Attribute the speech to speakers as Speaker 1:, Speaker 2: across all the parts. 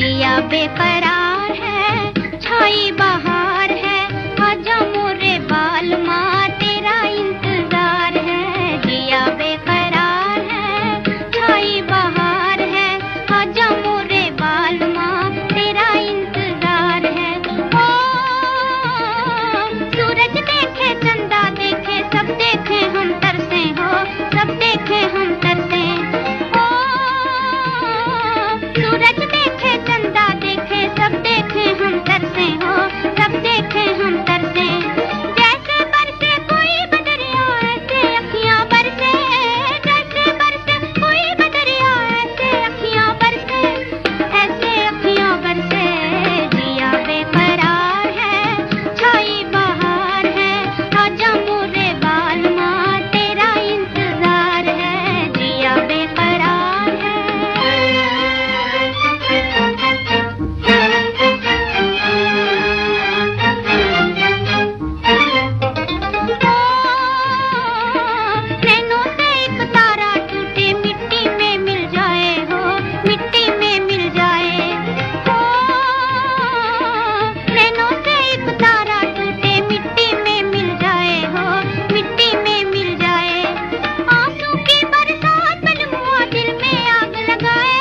Speaker 1: जिया बेकरार है, छाई बहार है, आजा मोरे बालमा तेरा इंतजार है। जिया बेकरार है, छाई बहार है, आजा मोरे बालमा तेरा इंतजार है। ओ सूरज देखे चंदा देखे सब देखे हम तरसे हो, सब देखे हम तरसे। ओ सूरज देखे चंदा देखे सब देखे हम तरसे हो, सब देखे हम तरसे। जैसे बरसे कोई बदरिया ऐसे अखियां बरसे, जैसे बरसे कोई बदरिया ऐसे अखियां बरसे, ऐसे अखियां बरसे। जिया बेकरार है, छाई बहार है, आजा मोरे बालमा तेरा इंतजार है। जिया बेकरार है। नैनों से एक तारा टूटे मिट्टी में मिल जाए हो, मिट्टी में मिल जाए हो। नैनों से एक तारा टूटे मिट्टी में मिल जाए हो, मिट्टी में मिल जाए। आंसू की बरसात बलमुआ दिल में आग लगाए,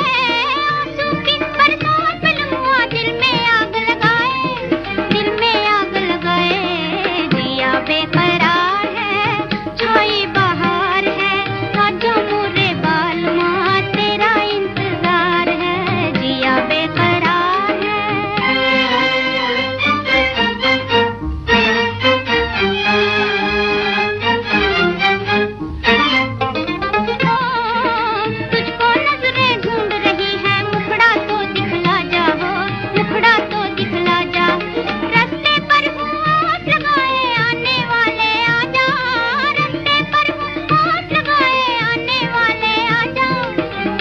Speaker 1: आंसू की बरसात बलमुआ दिल में आग लगाए, दिल में आग लगाए। जिया बेकरार है, छाई बहार है, आजा मोरे बालमा तेरा इंतजार है। जिया बेकरार है। तुझको नजरें ढूंढ रही है, मुखड़ा तो दिखला जा हो, मुखड़ा तो दिखला जा। रास्ते पर हूँ आस लगाए आने वाले आजा, रास्ते पर हूँ आस लगाए आने वाले आजा,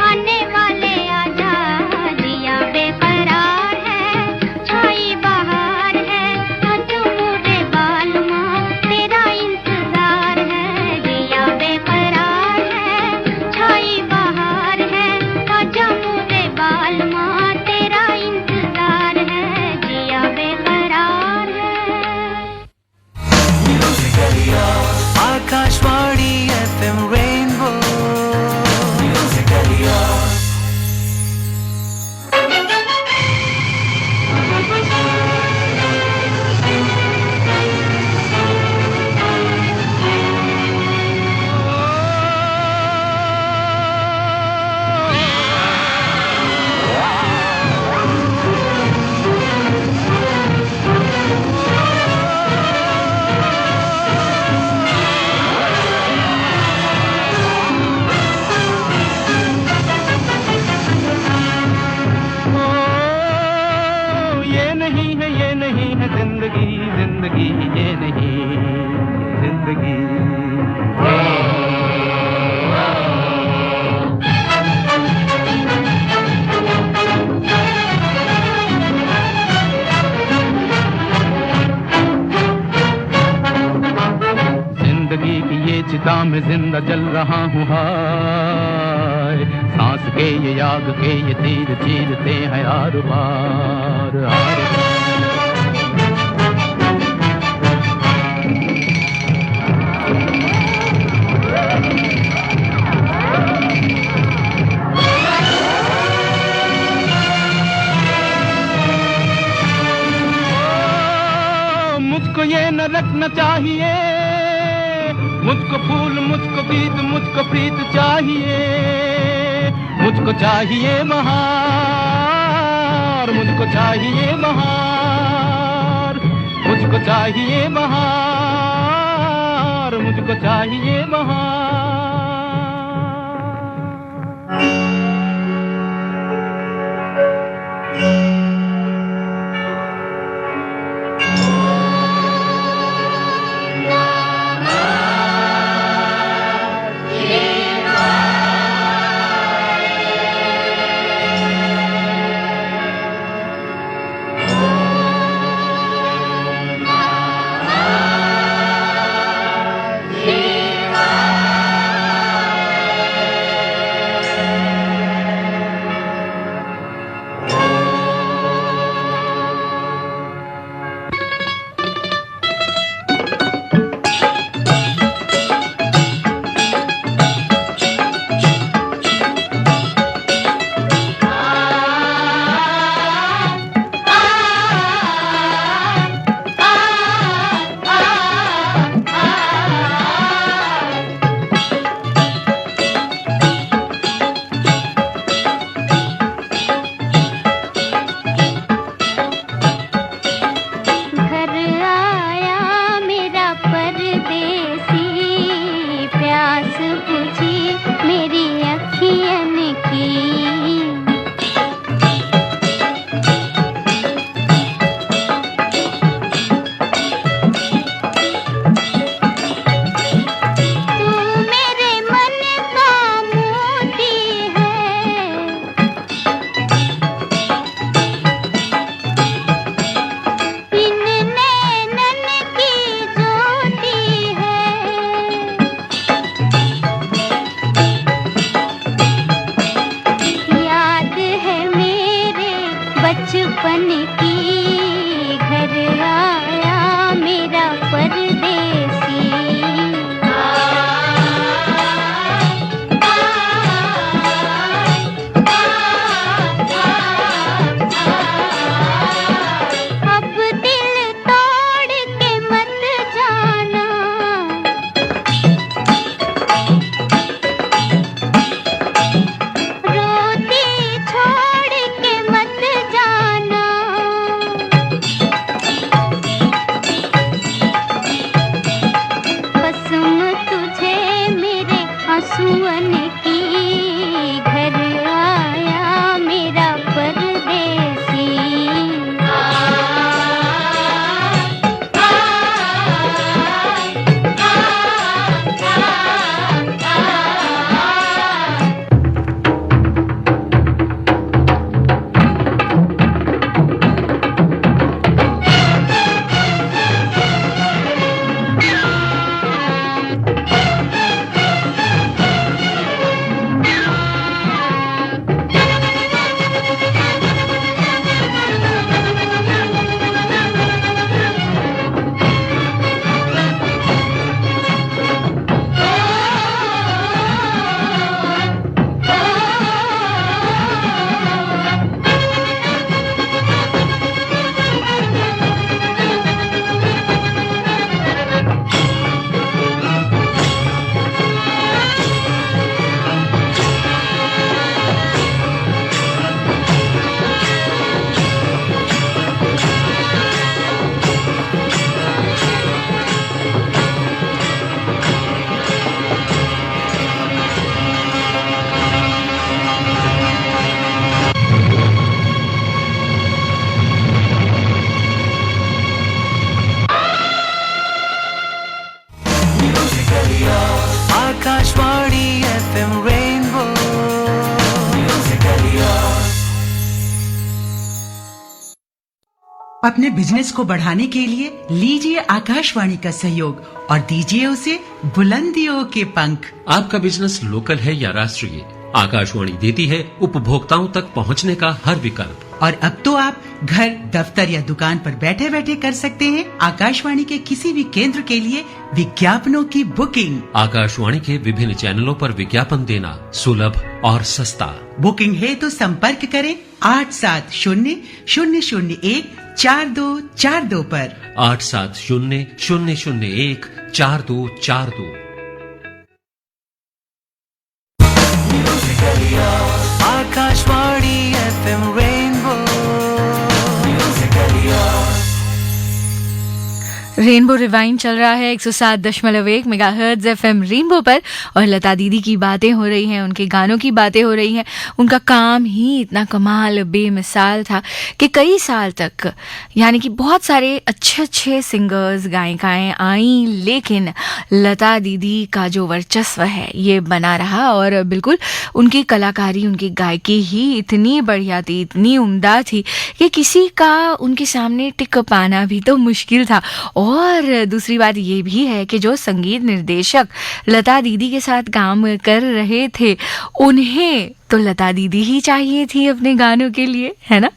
Speaker 1: आने वाले आजा। जिया बेकरार है, छाई बहार है, आजा मोरे बालमा तेरा इंतजार है। जिया बेकरार है, छाई बहार है, आजा मोरे बालमा तेरा इंतजार है। जिया बेकरार है।
Speaker 2: आकाशवाणी FM रेनबो ये नहीं है जिंदगी, जिंदगी ये नहीं जिंदगी। जिंदगी की ये चिता में जिंदा जल रहा हूँ, हाय सांस के ये आग के ये तीर चीरते हैं हर बार, हर बार। मुझको ये न रखना चाहिए, मुझको फूल मुझको गीत मुझको प्रीत चाहिए, मुझको चाहिए बहार, मुझको चाहिए बहार, मुझको चाहिए बहार, मुझको चाहिए बहार।
Speaker 1: बचपन की, घर आया मेरा परदेसी। अब दिल तोड़ के मत जाना, रोती छोड़ के मत जाना। कसम तुझे मेरे आंसुअन की, घर आया मेरा परदेसी।
Speaker 3: Akashvani FM rainbow.
Speaker 4: अपने बिजनेस को बढ़ाने के लिए लीजिए आकाशवाणी का सहयोग और दीजिए उसे बुलंदियों के पंख।
Speaker 5: आपका बिजनेस लोकल है या राष्ट्रीय, आकाशवाणी देती है उपभोक्ताओं तक पहुंचने का हर विकल्प।
Speaker 4: और अब तो आप घर, दफ्तर या दुकान पर बैठे बैठे कर सकते हैं आकाशवाणी के किसी भी केंद्र के लिए विज्ञापनों की बुकिंग।
Speaker 5: आकाशवाणी के विभिन्न चैनलों पर विज्ञापन देना सुलभ और सस्ता।
Speaker 4: बुकिंग है तो संपर्क करें 8700014242 पर।
Speaker 5: 8700014242।
Speaker 3: Akashvani FM rainbow.
Speaker 6: Rainbow rewind चल रहा है 107.1 मेगाहर्ट्ज FM रेनबो पर, और लता दीदी की बातें हो रही हैं, उनके गानों की बातें हो रही हैं। उनका काम ही इतना कमाल बेमिसाल था कि कई साल तक, यानी कि बहुत सारे अच्छे अच्छे सिंगर्स, गायिकाएं आईं, लेकिन लता दीदी का जो वर्चस्व है ये बना रहा। और बिल्कुल उनकी कलाकारी, उनकी गायकी ही इतनी बढ़िया थी, इतनी उम्दा थी कि किसी का उनके सामने टिक पाना भी तो मुश्किल था। और दूसरी बात ये भी है कि जो संगीत निर्देशक लता दीदी के साथ काम कर रहे थे, उन्हें तो लता दीदी ही चाहिए थी अपने गानों के लिए, है ना।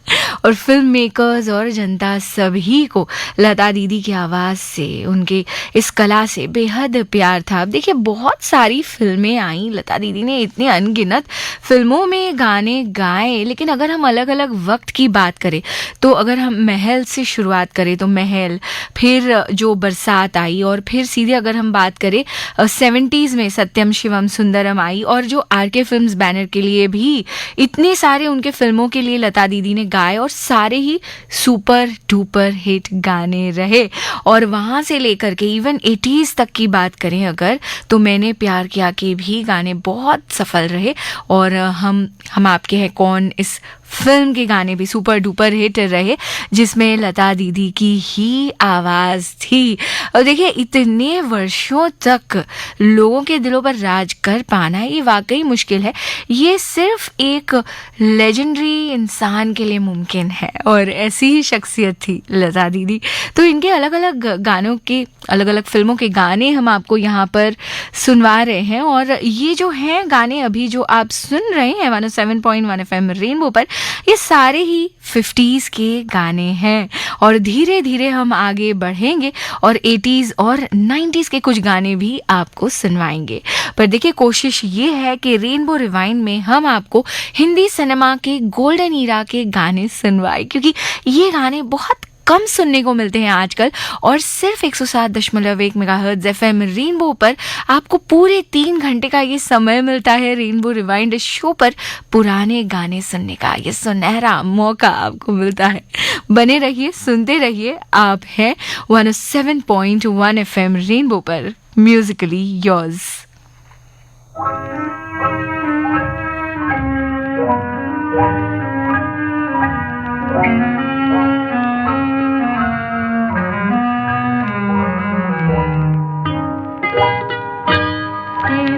Speaker 6: और फिल्म मेकर्स और जनता सभी को लता दीदी की आवाज़ से, उनके इस कला से बेहद प्यार था। अब देखिए, बहुत सारी फिल्में आई, लता दीदी ने इतने अनगिनत फिल्मों में गाने गाए, लेकिन अगर हम अलग अलग वक्त की बात करें तो अगर हम महल से शुरुआत करें तो महल, फिर जो बरसात आई, और फिर सीधे अगर हम बात करें 70s में सत्यम शिवम सुंदरम आई, और जो आरके फिल्म्स बैनर के लिए भी इतने सारे उनके फिल्मों के लिए लता दीदी ने गाए, और सारे ही सुपर डुपर हिट गाने रहे। और वहाँ से लेकर के इवन 80s तक की बात करें अगर, तो मैंने प्यार किया के भी गाने बहुत सफल रहे। और हम आपके हैं कौन, इस फिल्म के गाने भी सुपर डुपर हिट रहे, जिसमें लता दीदी की ही आवाज़ थी। और देखिए, इतने वर्षों तक लोगों के दिलों पर राज कर पाना ये वाकई मुश्किल है। ये सिर्फ एक लेजेंडरी इंसान के लिए मुमकिन है, और ऐसी ही शख्सियत थी लता दीदी। तो इनके अलग अलग गानों के, अलग अलग फिल्मों के गाने हम आपको यहाँ पर सुनवा रहे हैं। और ये जो हैं गाने अभी जो आप सुन रहे हैं 107.1 FM रेनबो पर, ये सारे ही 50s के गाने हैं और धीरे धीरे हम आगे बढ़ेंगे और 80s और 90s के कुछ गाने भी आपको सुनवाएंगे। पर देखिए, कोशिश ये है कि रेनबो रिवाइंड में हम आपको हिंदी सिनेमा के गोल्डन ईरा के गाने सुनवाएं, क्योंकि ये गाने बहुत कम सुनने को मिलते हैं आजकल। और सिर्फ 107.1 मेगाहर्ट्ज़ एफएम रेनबो पर आपको पूरे 3 घंटे का ये समय मिलता है रेनबो रिवाइंड शो पर पुराने गाने सुनने का ये सुनहरा मौका आपको मिलता है। बने रहिए, सुनते रहिए। आप हैं 107.1 एफएम रेनबो पर, म्यूजिकली योर्स।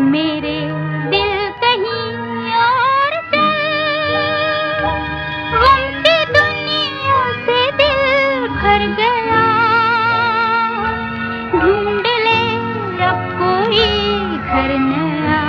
Speaker 1: मेरे दिल कहीं और गम की दुनिया से दिल भर गया, ढूंढ ले अब कोई घर नया।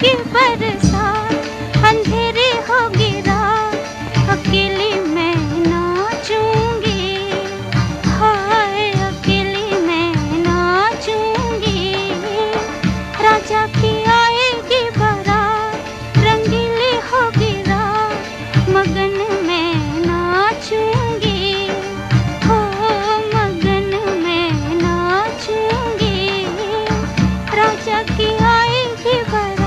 Speaker 1: आएगी बरसात, अंधेरी होगी रात, अकेली मैं नाचूंगी, हाय अकेली मैं नाचूंगी। राजा की आएगी बारात, रंगीली होगी रात, मगन मैं नाचूंगी, हो मगन मैं नाचूंगी। राजा की आएगी बारात।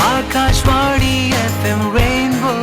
Speaker 3: Akashvani FM rainbow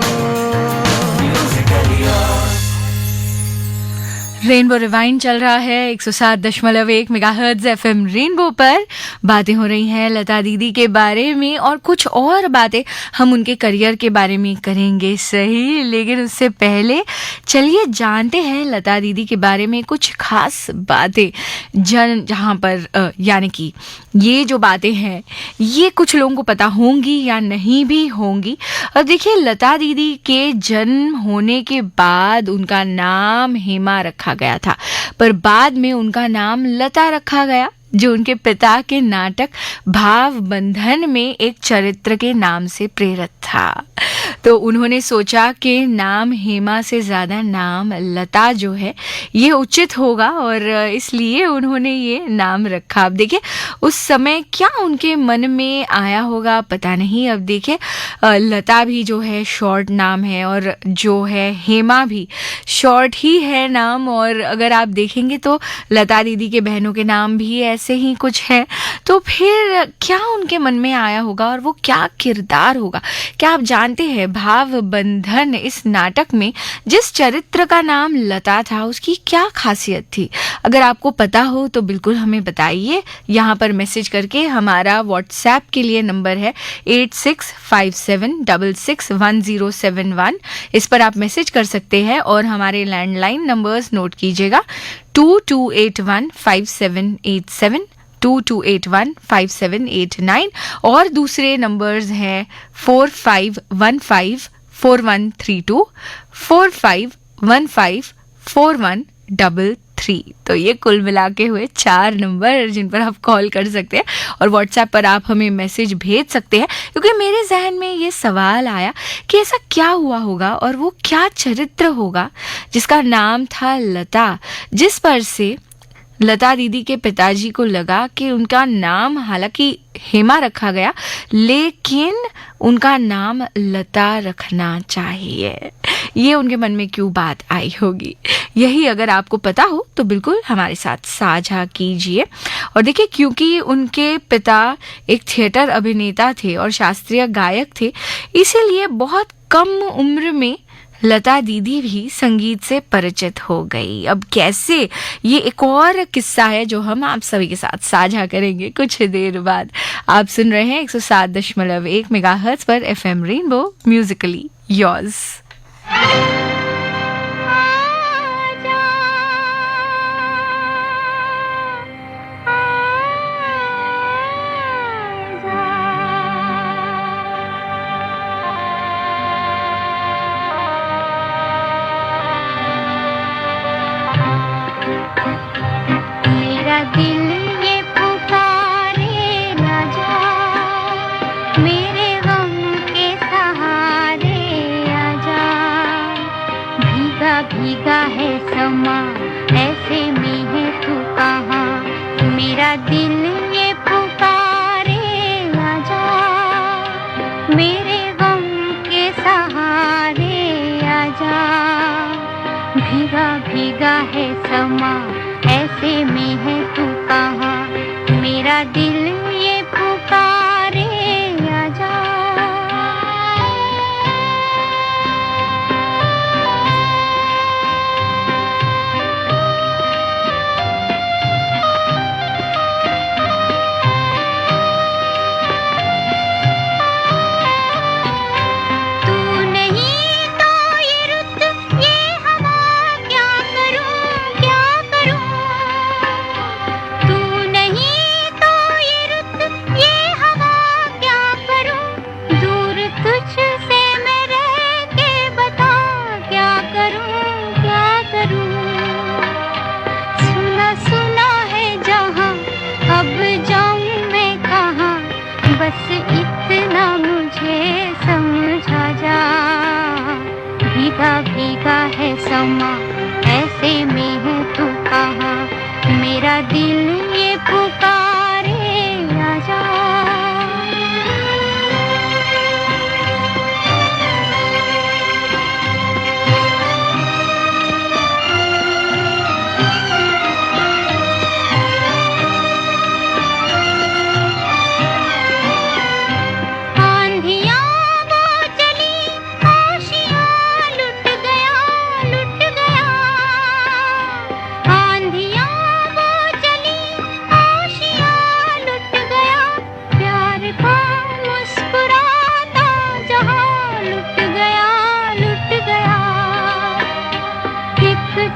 Speaker 6: rainbow rewind चल रहा है 107.1 मेगाहर्ट्ज एफएम रेनबो पर। बातें हो रही हैं लता दीदी के बारे में और कुछ और बातें हम उनके करियर के बारे में करेंगे, सही। लेकिन उससे पहले चलिए जानते हैं लता दीदी के बारे में कुछ खास बातें जहाँ पर यानी कि ये जो बातें हैं ये कुछ लोगों को पता होंगी या नहीं भी होंगी। और देखिए लता दीदी के जन्म होने के बाद उनका नाम हेमा रखा गया था, पर बाद में उनका नाम लता रखा गया, जो उनके पिता के नाटक भाव बंधन में एक चरित्र के नाम से प्रेरित था। तो उन्होंने सोचा कि नाम हेमा से ज़्यादा नाम लता जो है ये उचित होगा और इसलिए उन्होंने ये नाम रखा। अब देखिए उस समय क्या उनके मन में आया होगा पता नहीं। अब देखिए लता भी जो है शॉर्ट नाम है और जो है हेमा भी शॉर्ट ही है नाम। और अगर आप देखेंगे तो लता दीदी के बहनों के नाम भी ऐसे ही कुछ है। तो फिर क्या उनके मन में आया होगा और वो क्या किरदार होगा? क्या आप जानते हैं भाव बंधन इस नाटक में जिस चरित्र का नाम लता था उसकी क्या खासियत थी? अगर आपको पता हो तो बिल्कुल हमें बताइए। यहाँ पर मैसेज करके हमारा व्हाट्सएप के लिए नंबर है 8657661071। इस पर आप मैसेज कर सकते हैं और हमारे लैंडलाइन नंबर्स नोट कीजिएगा 22815787 22815789 और दूसरे नंबर्स हैं 45154132 45154133। तो ये कुल मिला के हुए 4 नंबर जिन पर आप कॉल कर सकते हैं और व्हाट्सएप पर आप हमें मैसेज भेज सकते हैं। क्योंकि मेरे जहन में ये सवाल आया कि ऐसा क्या हुआ होगा और वो क्या चरित्र होगा जिसका नाम था लता, जिस पर से लता दीदी के पिताजी को लगा कि उनका नाम हालांकि हेमा रखा गया लेकिन उनका नाम लता रखना चाहिए। ये उनके मन में क्यों बात आई होगी? यही अगर आपको पता हो तो बिल्कुल हमारे साथ साझा कीजिए। और देखिए क्योंकि उनके पिता एक थिएटर अभिनेता थे और शास्त्रीय गायक थे, इसीलिए बहुत कम उम्र में लता दीदी भी संगीत से परिचित हो गई। अब कैसे, ये एक और किस्सा है जो हम आप सभी के साथ साझा करेंगे कुछ देर बाद। आप सुन रहे हैं 107.1 मेगाहर्ट्ज पर एफएम रेनबो, म्यूजिकली योर्स।
Speaker 1: दिल ये पुकारे ना जा, मेरे गम के सहारे आजा। भीगा भीगा है समा, ऐसे में है तू कहाँ? मेरा दिल ये पुकारे आजा, मेरे गम के सहारे आजा। भीगा भीगा है समा, ऐसे में है तू कहाँ? मेरा दिल ये पुकारे आजा। तू नहीं तो ये रुत ये हवा, क्या करूं क्या करूं? तू नहीं तो ये दिल ये पुकारे आजा।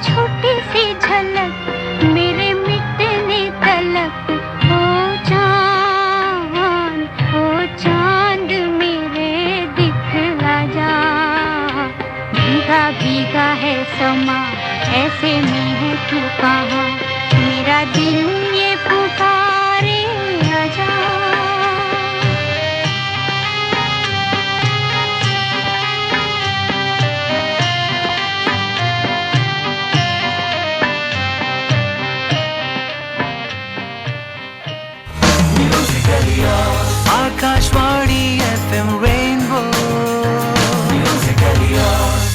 Speaker 1: छोटी सी झलक मेरे मिटने तलक, ओ चांद मेरे दिखला जा। भीगा भीगा है समा, ऐसे में है तू कहाँ, मेरा दिल ये पुकारे आजा।
Speaker 3: Akashvani FM rainbow musically yours.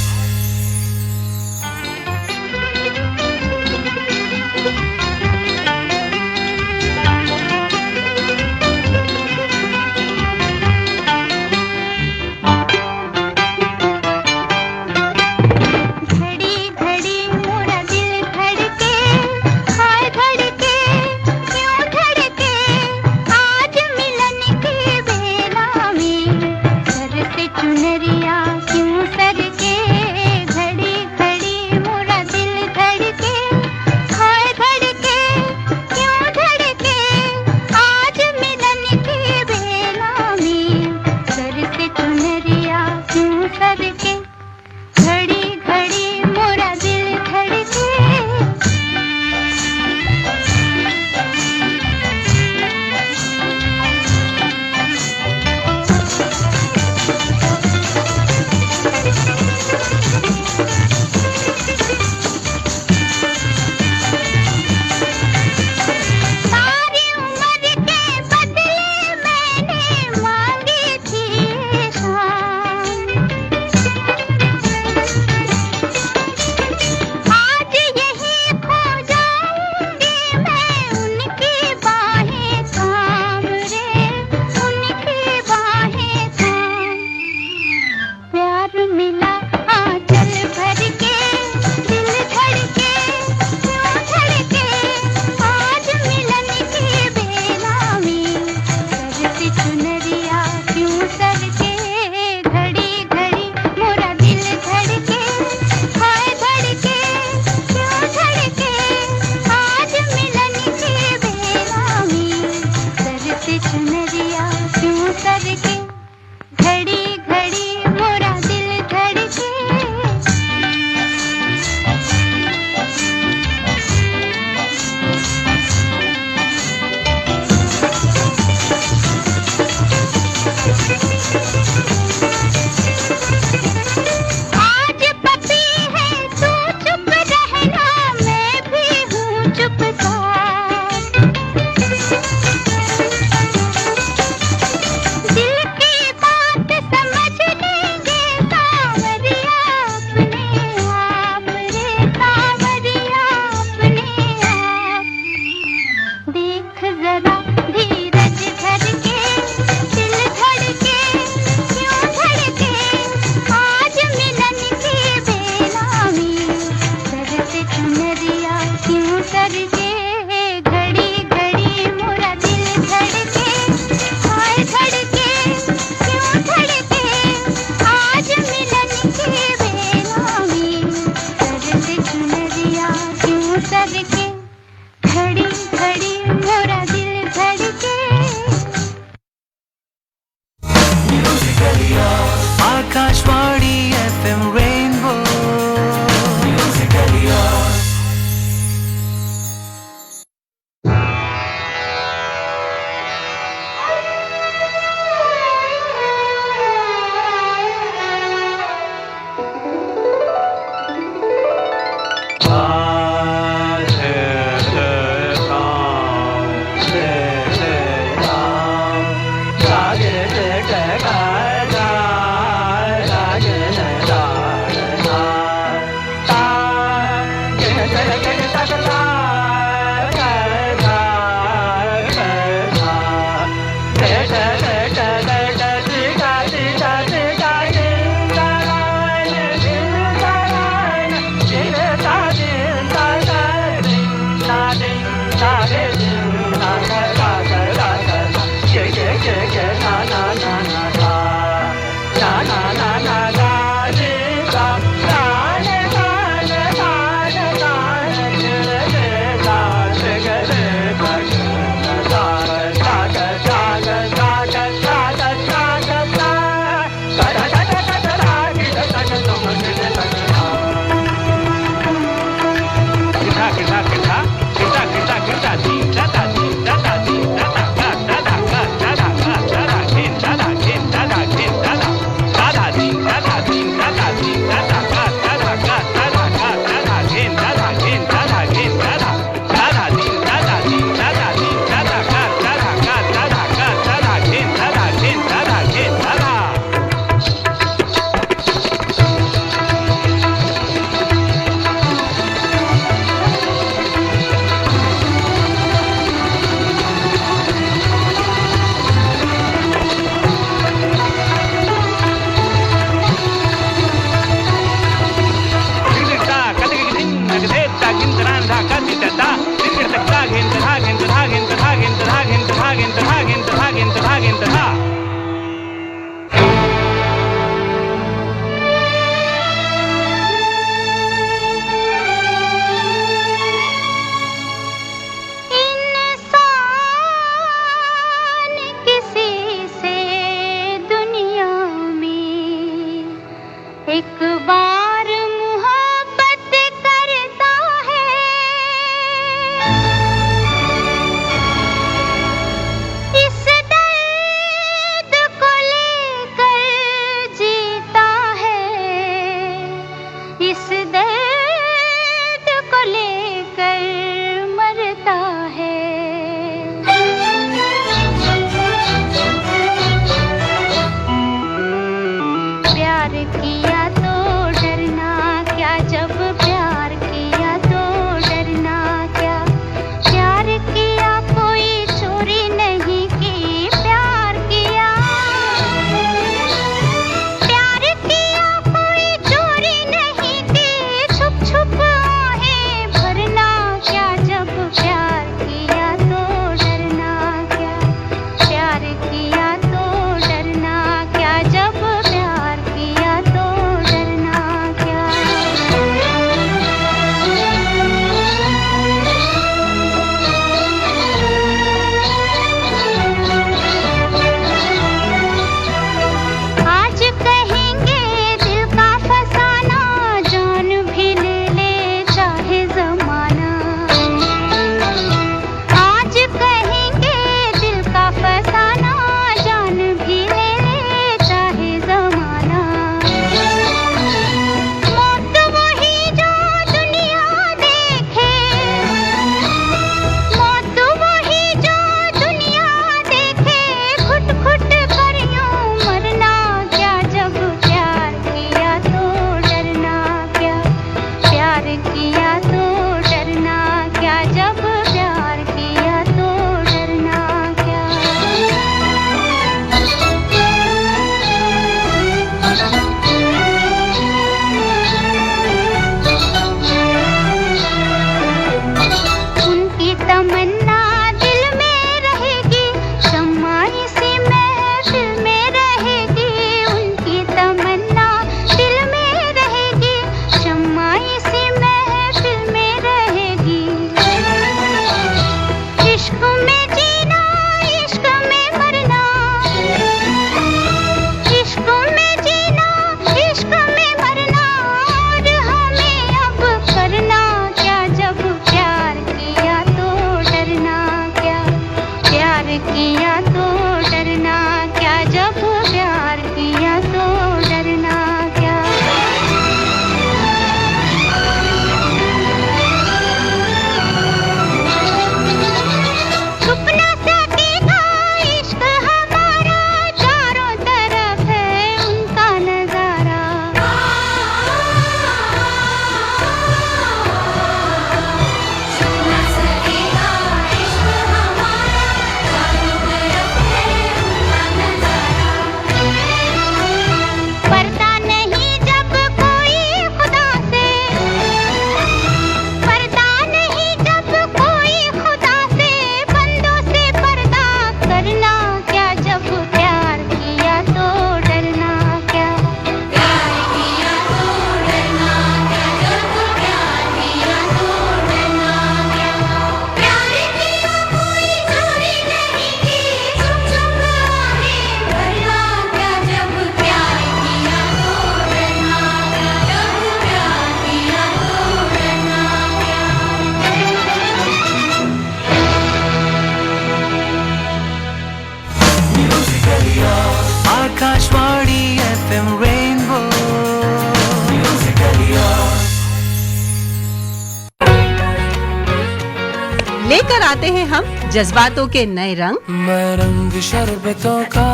Speaker 7: लाते हैं हम जज्बातों के नए रंग।
Speaker 3: मैं रंग शरबतों का,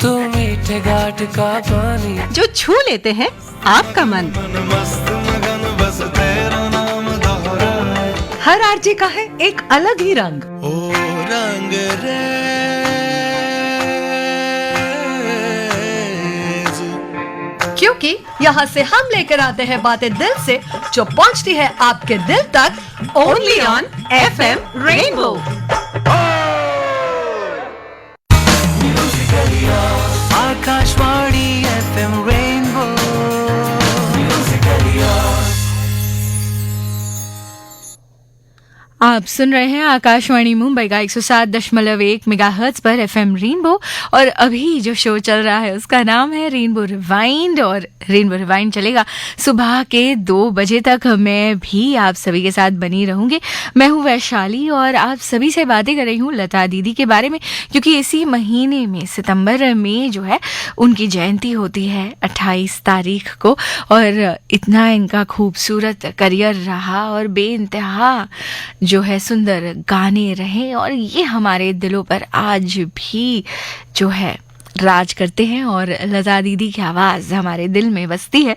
Speaker 3: तू मीठे घाट का पानी,
Speaker 7: जो छू लेते हैं आपका मन।
Speaker 3: मस्त मगन बस तेरा नाम दोहराए।
Speaker 8: हर आरजे का है एक अलग ही रंग।
Speaker 3: ओ रंग
Speaker 8: क्योंकि यहाँ से हम लेकर आते हैं बातें दिल से, जो पहुँचती है आपके दिल तक। Only on FM rainbow.
Speaker 3: Akashvani FM rainbow.
Speaker 6: आप सुन रहे हैं आकाशवाणी मुंबई का 107.1 मेगाहर्ट्ज पर एफएम रेनबो। और अभी जो शो चल रहा है उसका नाम है रेनबो रिवाइंड। और रेनबो रिवाइंड चलेगा सुबह के 2 बजे तक। मैं भी आप सभी के साथ बनी रहूंगी। मैं हूं वैशाली और आप सभी से बातें कर रही हूं लता दीदी के बारे में, क्योंकि इसी महीने में सितंबर में जो है उनकी जयंती होती है 28 तारीख को। और इतना इनका खूबसूरत करियर रहा और बेइंतहा जो है सुंदर गाने रहे, और ये हमारे दिलों पर आज भी जो है राज करते हैं। और लता दीदी की आवाज़ हमारे दिल में बसती है।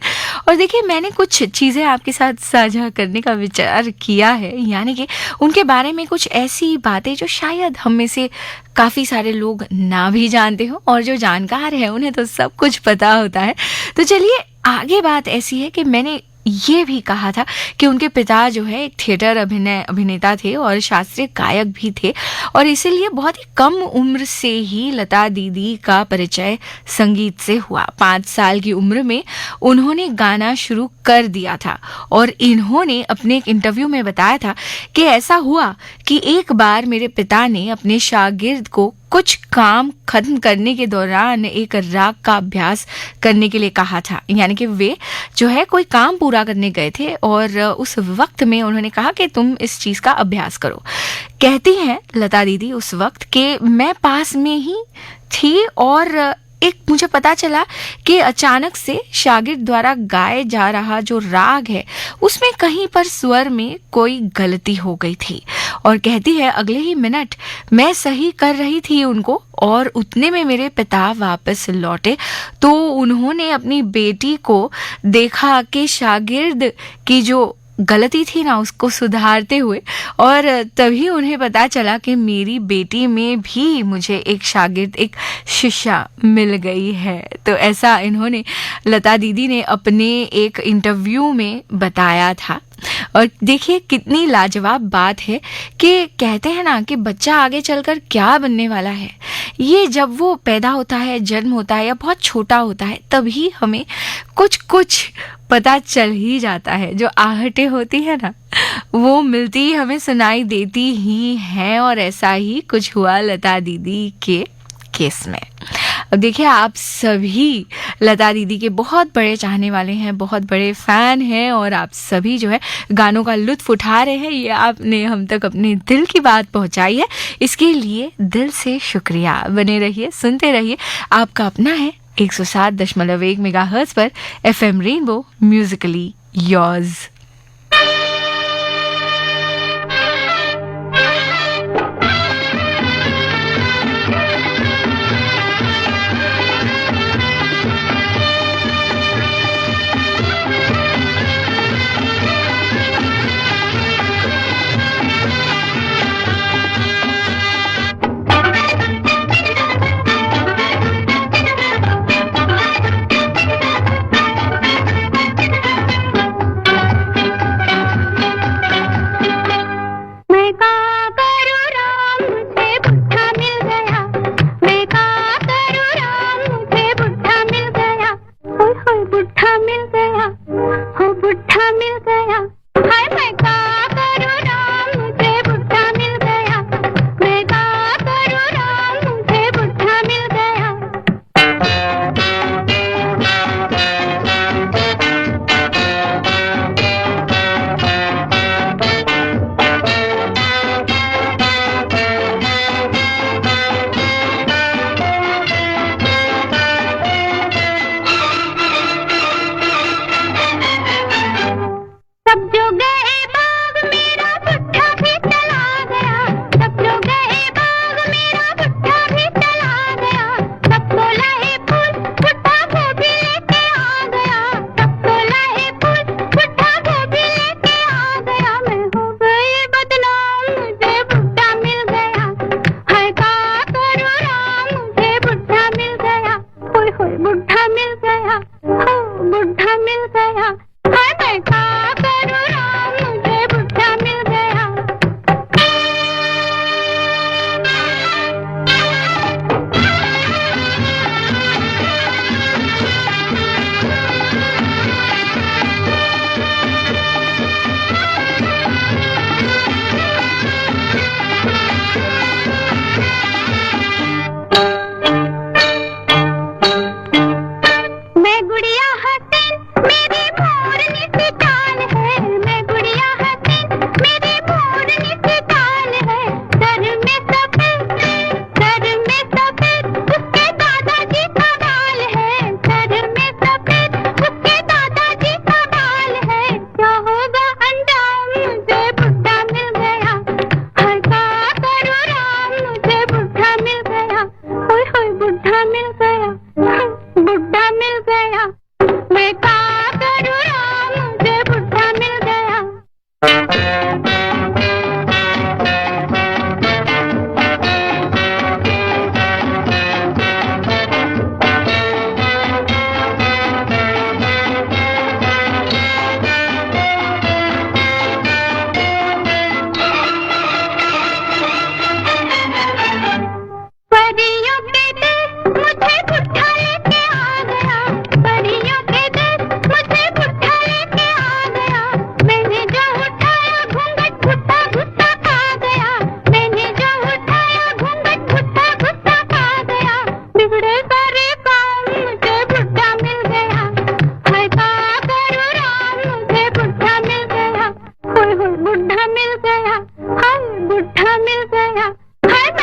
Speaker 6: और देखिए, मैंने कुछ चीज़ें आपके साथ साझा करने का विचार किया है, यानी कि उनके बारे में कुछ ऐसी बातें जो शायद हम में से काफ़ी सारे लोग ना भी जानते हो, और जो जानकार हैं उन्हें तो सब कुछ पता होता है। तो चलिए आगे बात ऐसी है कि मैंने ये भी कहा था कि उनके पिता जो है एक थिएटर अभिनेता थे और शास्त्रीय गायक भी थे, और इसीलिए बहुत ही कम उम्र से ही लता दीदी का परिचय संगीत से हुआ। 5 साल की उम्र में उन्होंने गाना शुरू कर दिया था। और इन्होंने अपने एक इंटरव्यू में बताया था कि ऐसा हुआ कि एक बार मेरे पिता ने अपने शागिर्द को कुछ काम खत्म करने के दौरान एक राग का अभ्यास करने के लिए कहा था। यानी कि वे जो है कोई काम पूरा करने गए थे और उस वक्त में उन्होंने कहा कि तुम इस चीज़ का अभ्यास करो। कहती हैं लता दीदी उस वक्त कि मैं पास में ही थी और एक मुझे पता चला कि अचानक से शागिर्द द्वारा गाए जा रहा जो राग है उसमें कहीं पर स्वर में कोई गलती हो गई थी। और कहती है अगले ही मिनट मैं सही कर रही थी उनको, और उतने में मेरे पिता वापस लौटे तो उन्होंने अपनी बेटी को देखा कि शागिर्द की जो गलती थी ना उसको सुधारते हुए, और तभी उन्हें पता चला कि मेरी बेटी में भी मुझे एक शागिर्द, एक शिष्या मिल गई है। तो ऐसा इन्होंने लता दीदी ने अपने एक इंटरव्यू में बताया था। और देखिए कितनी लाजवाब बात है कि कहते हैं ना कि बच्चा आगे चलकर क्या बनने वाला है, ये जब वो पैदा होता है, जन्म होता है या बहुत छोटा होता है, तभी हमें कुछ कुछ पता चल ही जाता है। जो आहटें होती है ना वो मिलती ही हमें सुनाई देती ही हैं, और ऐसा ही कुछ हुआ लता दीदी के केस में। अब देखिए, आप सभी लता दीदी के बहुत बड़े चाहने वाले हैं, बहुत बड़े फैन हैं, और आप सभी जो है गानों का लुत्फ उठा रहे हैं। ये आपने हम तक अपने दिल की बात पहुंचाई है, इसके लिए दिल से शुक्रिया। बने रहिए, सुनते रहिए। आपका अपना है 107.1 मेगाहर्ट्ज पर एफएम रेनबो, म्यूजिकली योर्स।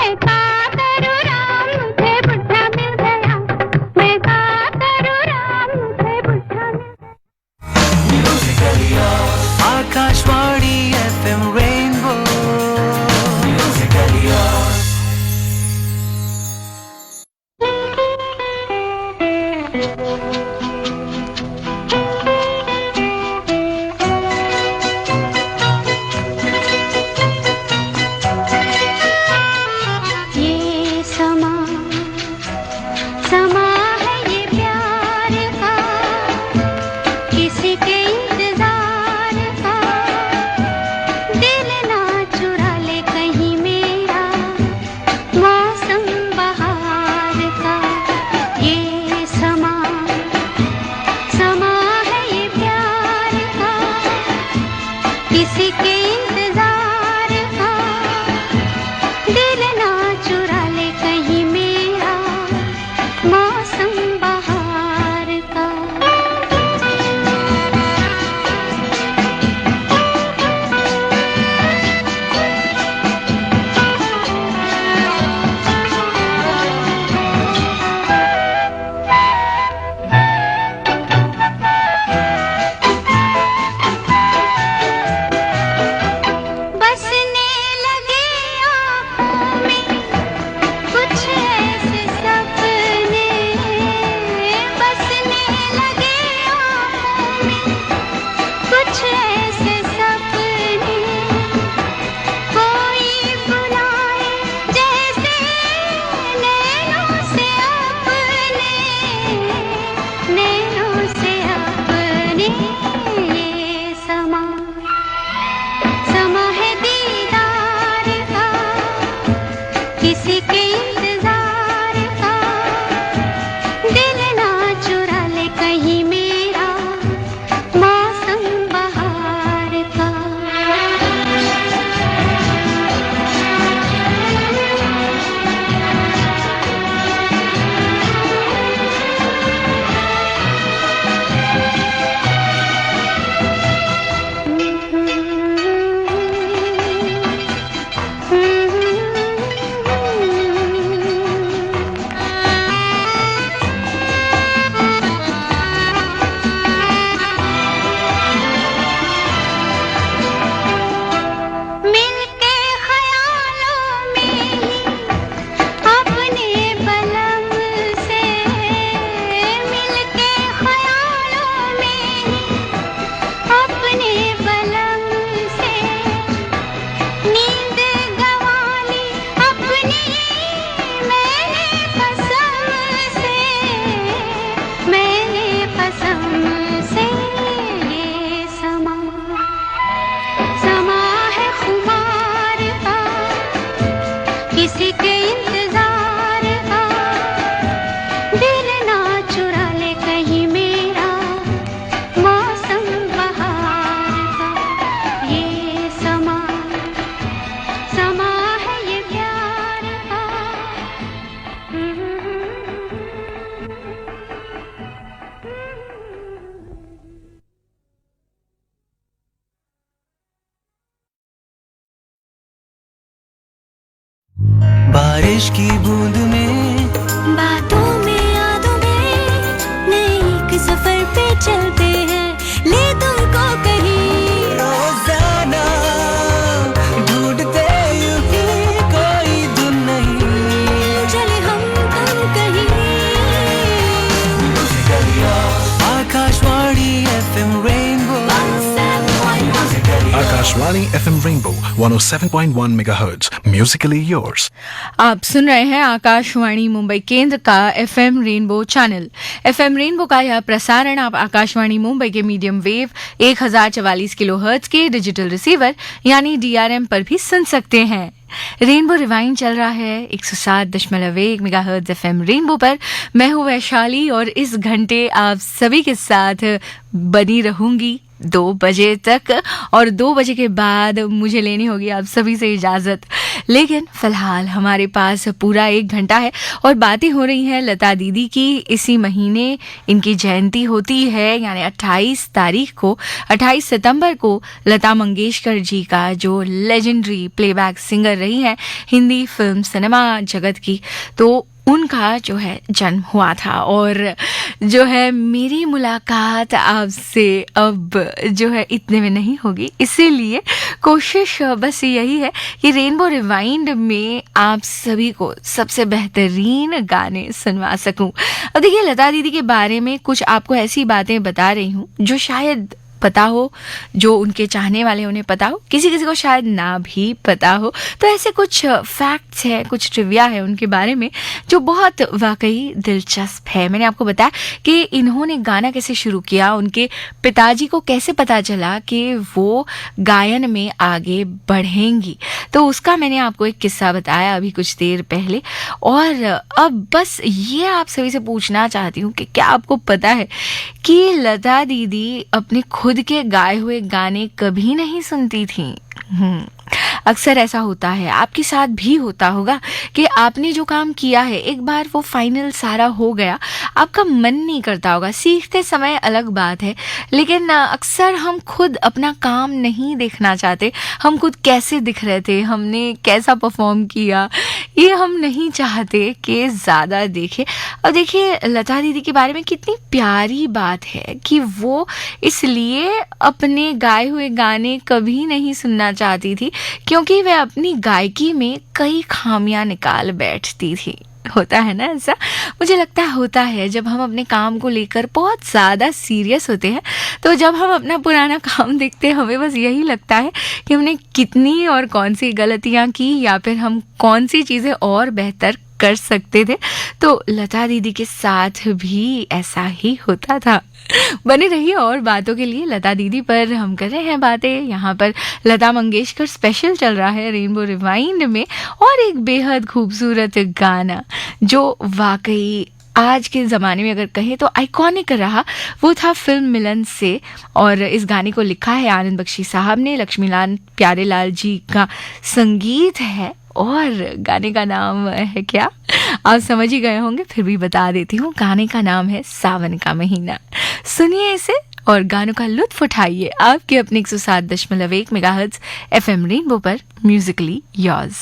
Speaker 1: मैं का करूँ राम मुझे बुढ़ा मिल गया, मैं का करूँ राम मुझे बुढ़ा मिल गया।
Speaker 3: आकाशवाणी FM रेनबो बारिश की बूंद में,
Speaker 1: बातों में यादों में, नए एक सफर पे चलते हैं, ले तुमको कहीं।
Speaker 3: रोजाना ढूंढते यूं ही कोई धुन नहीं,
Speaker 1: चले हम तुम कहीं।
Speaker 3: Akashvani FM rainbow,
Speaker 9: Akashvani FM Rainbow 107.1 MHz, musically yours.
Speaker 6: आप सुन रहे हैं आकाशवाणी मुंबई केंद्र का FM rainbow channel. FM rainbow का यह प्रसारण आप आकाशवाणी मुंबई के मीडियम वेव 1044 किलोहर्ट्ज के डिजिटल रिसीवर यानी DRM पर भी सुन सकते हैं। रेनबो रिवाइंड चल रहा है 107.1 मेगाहर्ट्ज FM रेनबो पर। मैं हूँ वैशाली और इस घंटे आप सभी के साथ बनी रहूंगी 2 बजे तक, और 2 बजे के बाद मुझे लेनी होगी आप सभी से इजाज़त। लेकिन फ़िलहाल हमारे पास पूरा 1 घंटा है और बातें हो रही हैं लता दीदी की। इसी महीने इनकी जयंती होती है, यानी 28 तारीख को, 28 सितंबर को लता मंगेशकर जी का, जो लेजेंडरी प्लेबैक सिंगर रही हैं हिंदी फिल्म सिनेमा जगत की, तो उनका जो है जन्म हुआ था। और जो है मेरी मुलाकात आपसे अब जो है इतने में नहीं होगी, इसीलिए कोशिश बस यही है कि रेनबो रिवाइंड में आप सभी को सबसे बेहतरीन गाने सुनवा सकूं। अब देखिए, लता दीदी के बारे में कुछ आपको ऐसी बातें बता रही हूँ जो शायद पता हो, जो उनके चाहने वाले उन्हें पता हो, किसी किसी को शायद ना भी पता हो। तो ऐसे कुछ फैक्ट्स हैं, कुछ ट्रिविया है उनके बारे में जो बहुत वाकई दिलचस्प है। मैंने आपको बताया कि इन्होंने गाना कैसे शुरू किया, उनके पिताजी को कैसे पता चला कि वो गायन में आगे बढ़ेंगी, तो उसका मैंने आपको एक किस्सा बताया अभी कुछ देर पहले। और अब बस ये आप सभी से पूछना चाहती हूँ कि क्या आपको पता है कि लता दीदी अपने खुद के गाए हुए गाने कभी नहीं सुनती थी? अक्सर ऐसा होता है, आपके साथ भी होता होगा कि आपने जो काम किया है, एक बार वो फाइनल सारा हो गया, आपका मन नहीं करता होगा। सीखते समय अलग बात है, लेकिन अक्सर हम खुद अपना काम नहीं देखना चाहते। हम खुद कैसे दिख रहे थे, हमने कैसा परफॉर्म किया, ये हम नहीं चाहते कि ज़्यादा देखे। और देखिए, लता दीदी के बारे में कितनी प्यारी बात है कि वो इसलिए अपने गाए हुए गाने कभी नहीं सुनना चाहती थी क्योंकि वह अपनी गायकी में कई खामियां निकाल बैठती थी। होता है ना ऐसा? मुझे लगता है होता है, जब हम अपने काम को लेकर बहुत ज़्यादा सीरियस होते हैं, तो जब हम अपना पुराना काम देखते हैं, हमें बस यही लगता है कि हमने कितनी और कौन सी गलतियां की, या फिर हम कौन सी चीज़ें और बेहतर कर सकते थे। तो लता दीदी के साथ भी ऐसा ही होता था। बने रहिए और बातों के लिए। लता दीदी पर हम कर रहे हैं बातें, यहाँ पर लता मंगेशकर स्पेशल चल रहा है रेनबो रिवाइंड में, और एक बेहद खूबसूरत गाना जो वाकई आज के ज़माने में अगर कहें तो आइकॉनिक रहा, वो था फिल्म मिलन से। और इस गाने को लिखा है आनंद बख्शी साहब ने, लक्ष्मीलाल प्यारेलाल जी का संगीत है, और गाने का नाम है क्या, आप समझ ही गए होंगे, फिर भी बता देती हूँ। गाने का नाम है सावन का महीना। सुनिए इसे और गानों का लुत्फ उठाइए आपके अपने 107.1 मेगाहर्ट्ज़ FM रेनबो पर, म्यूजिकली योर्स।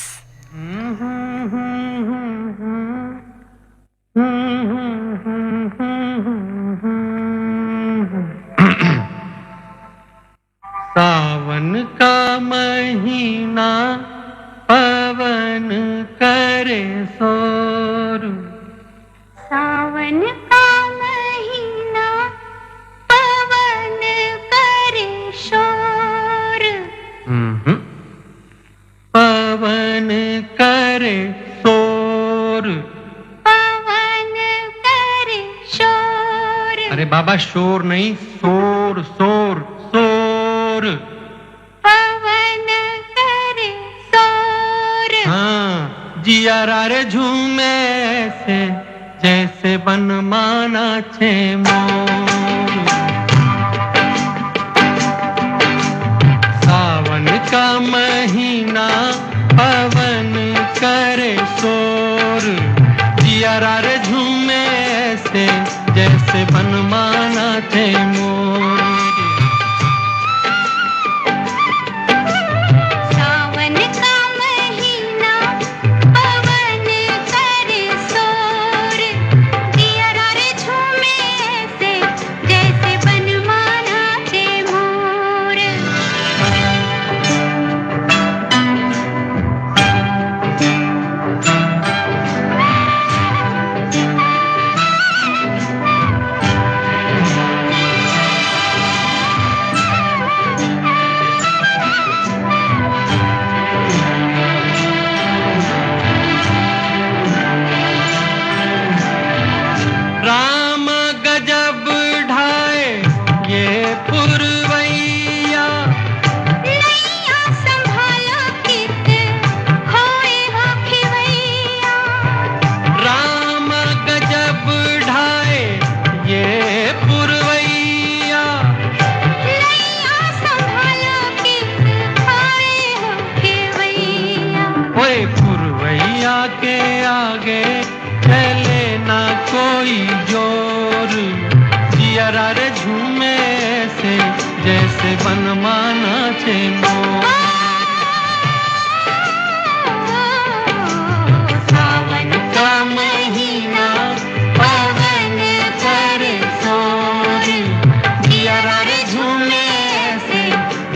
Speaker 10: सावन का महीना पवन करे शोर,
Speaker 1: सावन का महीना पवन करे शोर,
Speaker 10: पवन करे शोर,
Speaker 1: पवन करे शोर।
Speaker 10: अरे बाबा, शोर नहीं, शोर शोर शोर।
Speaker 1: पवन करे शोर।
Speaker 10: हाँ, जिया रे झूमे से जैसे बन माना छे मोर। सावन का महीना पवन करे शोर, जिया रे झूमे से जैसे बन माना छे मोर। गवैया के आगे चले ना कोई जोर, जियरा रे झूमे से जैसे बनमाना चे मोर। सावन का महीना पवन करे शोर, जियरा रे झूमे से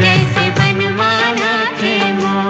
Speaker 10: जैसे बनमाना चे मोर।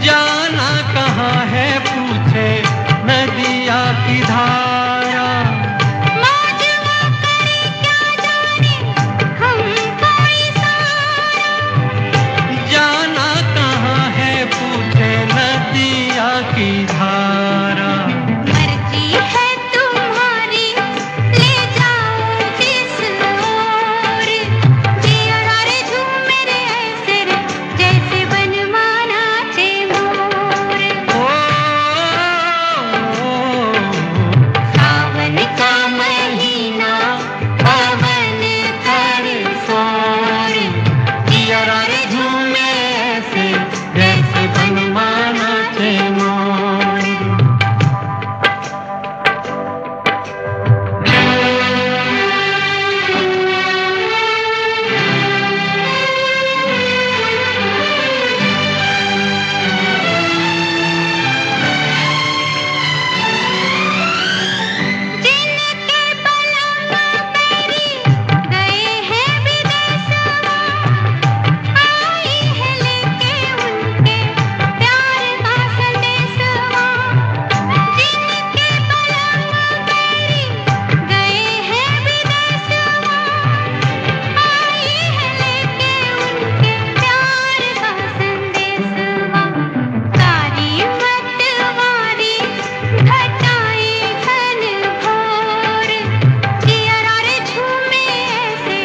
Speaker 10: जाना कहाँ है पूछे नदिया की धारा,
Speaker 1: मौजवा करे क्या जाने हम कोई सारा।
Speaker 10: जाना कहाँ है पूछे नदिया की धारा।
Speaker 1: मर्जी है तुम्हारी ले जाओ जिस ओर, जियरा रे झूमे रे ऐसे रे जैसे बनमाना चे मोर। सावन का महीना पवन करे शोर,
Speaker 10: जियरा रे झूमे से जैसे बनमाना चे मोर।
Speaker 1: जिनके बलम मेरी गए हैं विदेशवा, आई है लेके उनके प्यार का संदेशवा। जिनके बलम मेरी गए हैं विदेशवा, आई है लेके उनके प्यार का संदेशवा। सारी मतवारी घटाई घन घोर, जियरा रे झूमे ऐसे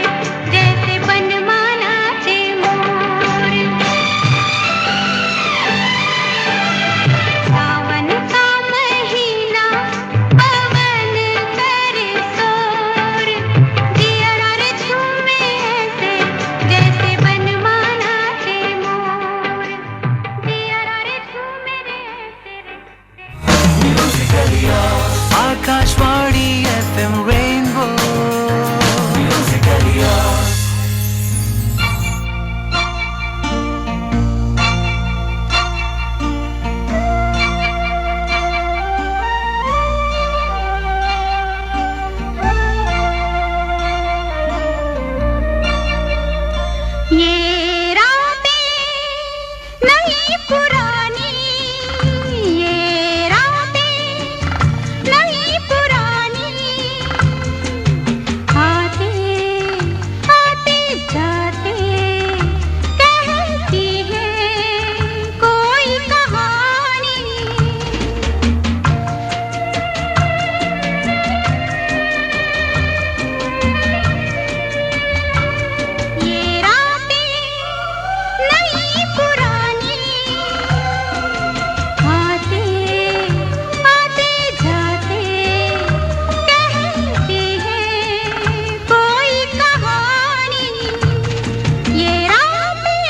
Speaker 1: जैसे बनमाना चे मोर। सावन का महीना पवन करे शोर, जियरा रे झूमे ऐसे जैसे बनमाना चे मोर। जियरा रे झूमे रे ऐसे रे।
Speaker 3: आकाशवाणी FM रेनबो
Speaker 1: ये रातें नहीं पुरानी, ये रातें नहीं पुरानी। आते आते जाते कहती है कोई कहानी। ये रातें नहीं पुरानी, आते आते जाते कहती है कोई कहानी। ये रातें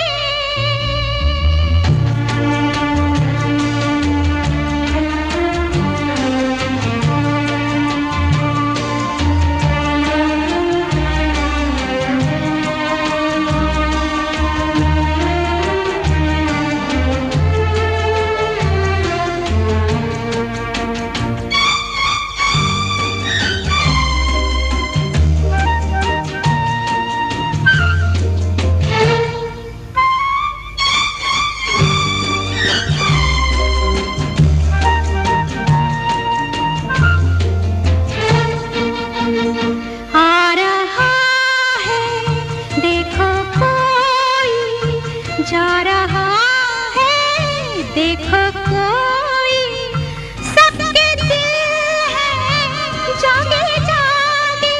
Speaker 1: जा रहा है देखो कोई सबके दिल है जागे जागे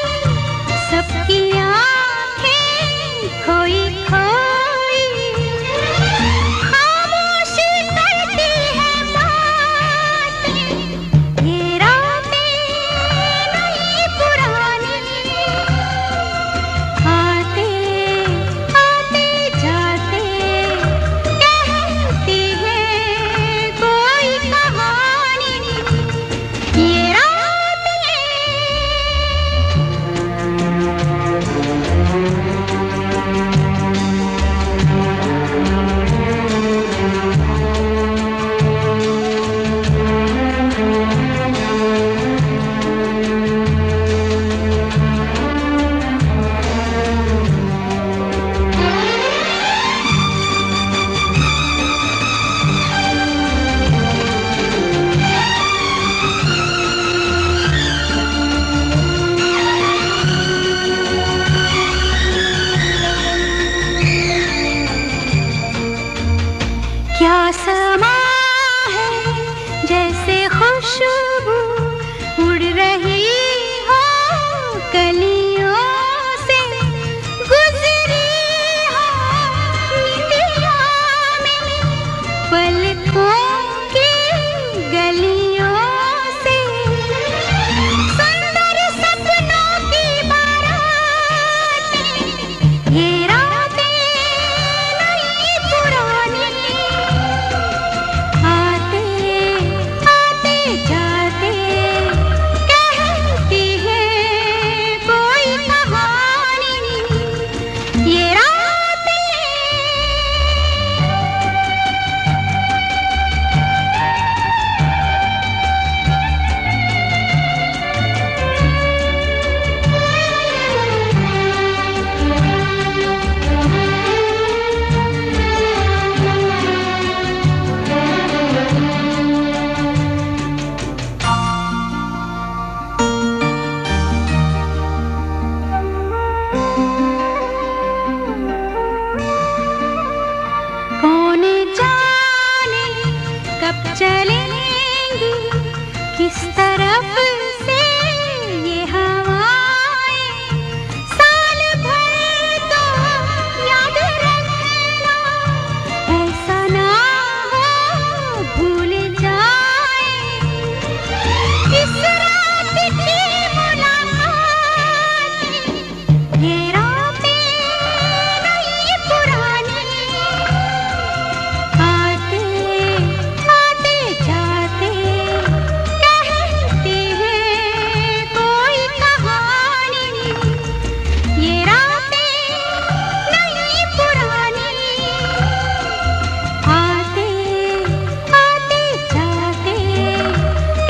Speaker 1: सबकी आंखें खोई खोई खामोशी करती है बातें ये रातें नई पुरानी आते आते जाते कहती है कोई कहानी ये रातें क्या समा है जैसे खुशबू उड़ रही हो कलियों से गुजरी हो निंदिया में पलकों की गलियों से सुंदर सपनों की बारात ये रातें नई पुरानी आते आते जाते कहती है कोई कहानी ये रातें कौन जाने कब चलेंगी किस तरफ से ये हवाएं साल भर तो याद रखना ऐसा ना हो भूल जाए इस रात की मुलाकात ये रातें नई पुरानी आते आते जाते कहती है कोई कहानी ये रातें नई पुरानी आते आते जाते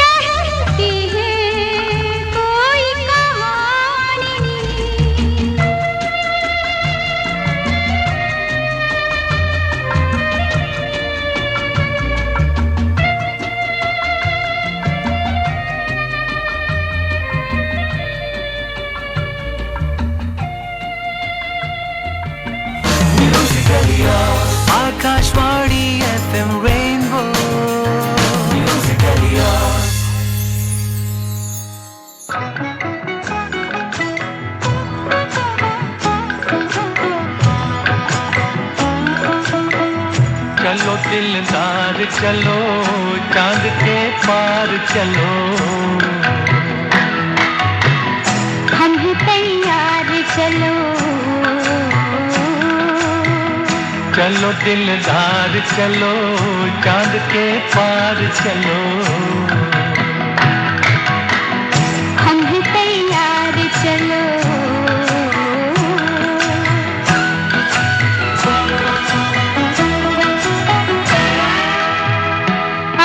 Speaker 1: कहती है कोई कहानी
Speaker 3: आकाशवाणी FM रेनबो
Speaker 10: चलो दिलदार चलो चांद के पार चलो
Speaker 1: हम ही तैयार चलो
Speaker 10: चलो दिलदार चलो चांद के पार चलो
Speaker 1: हम ही तैयार चलो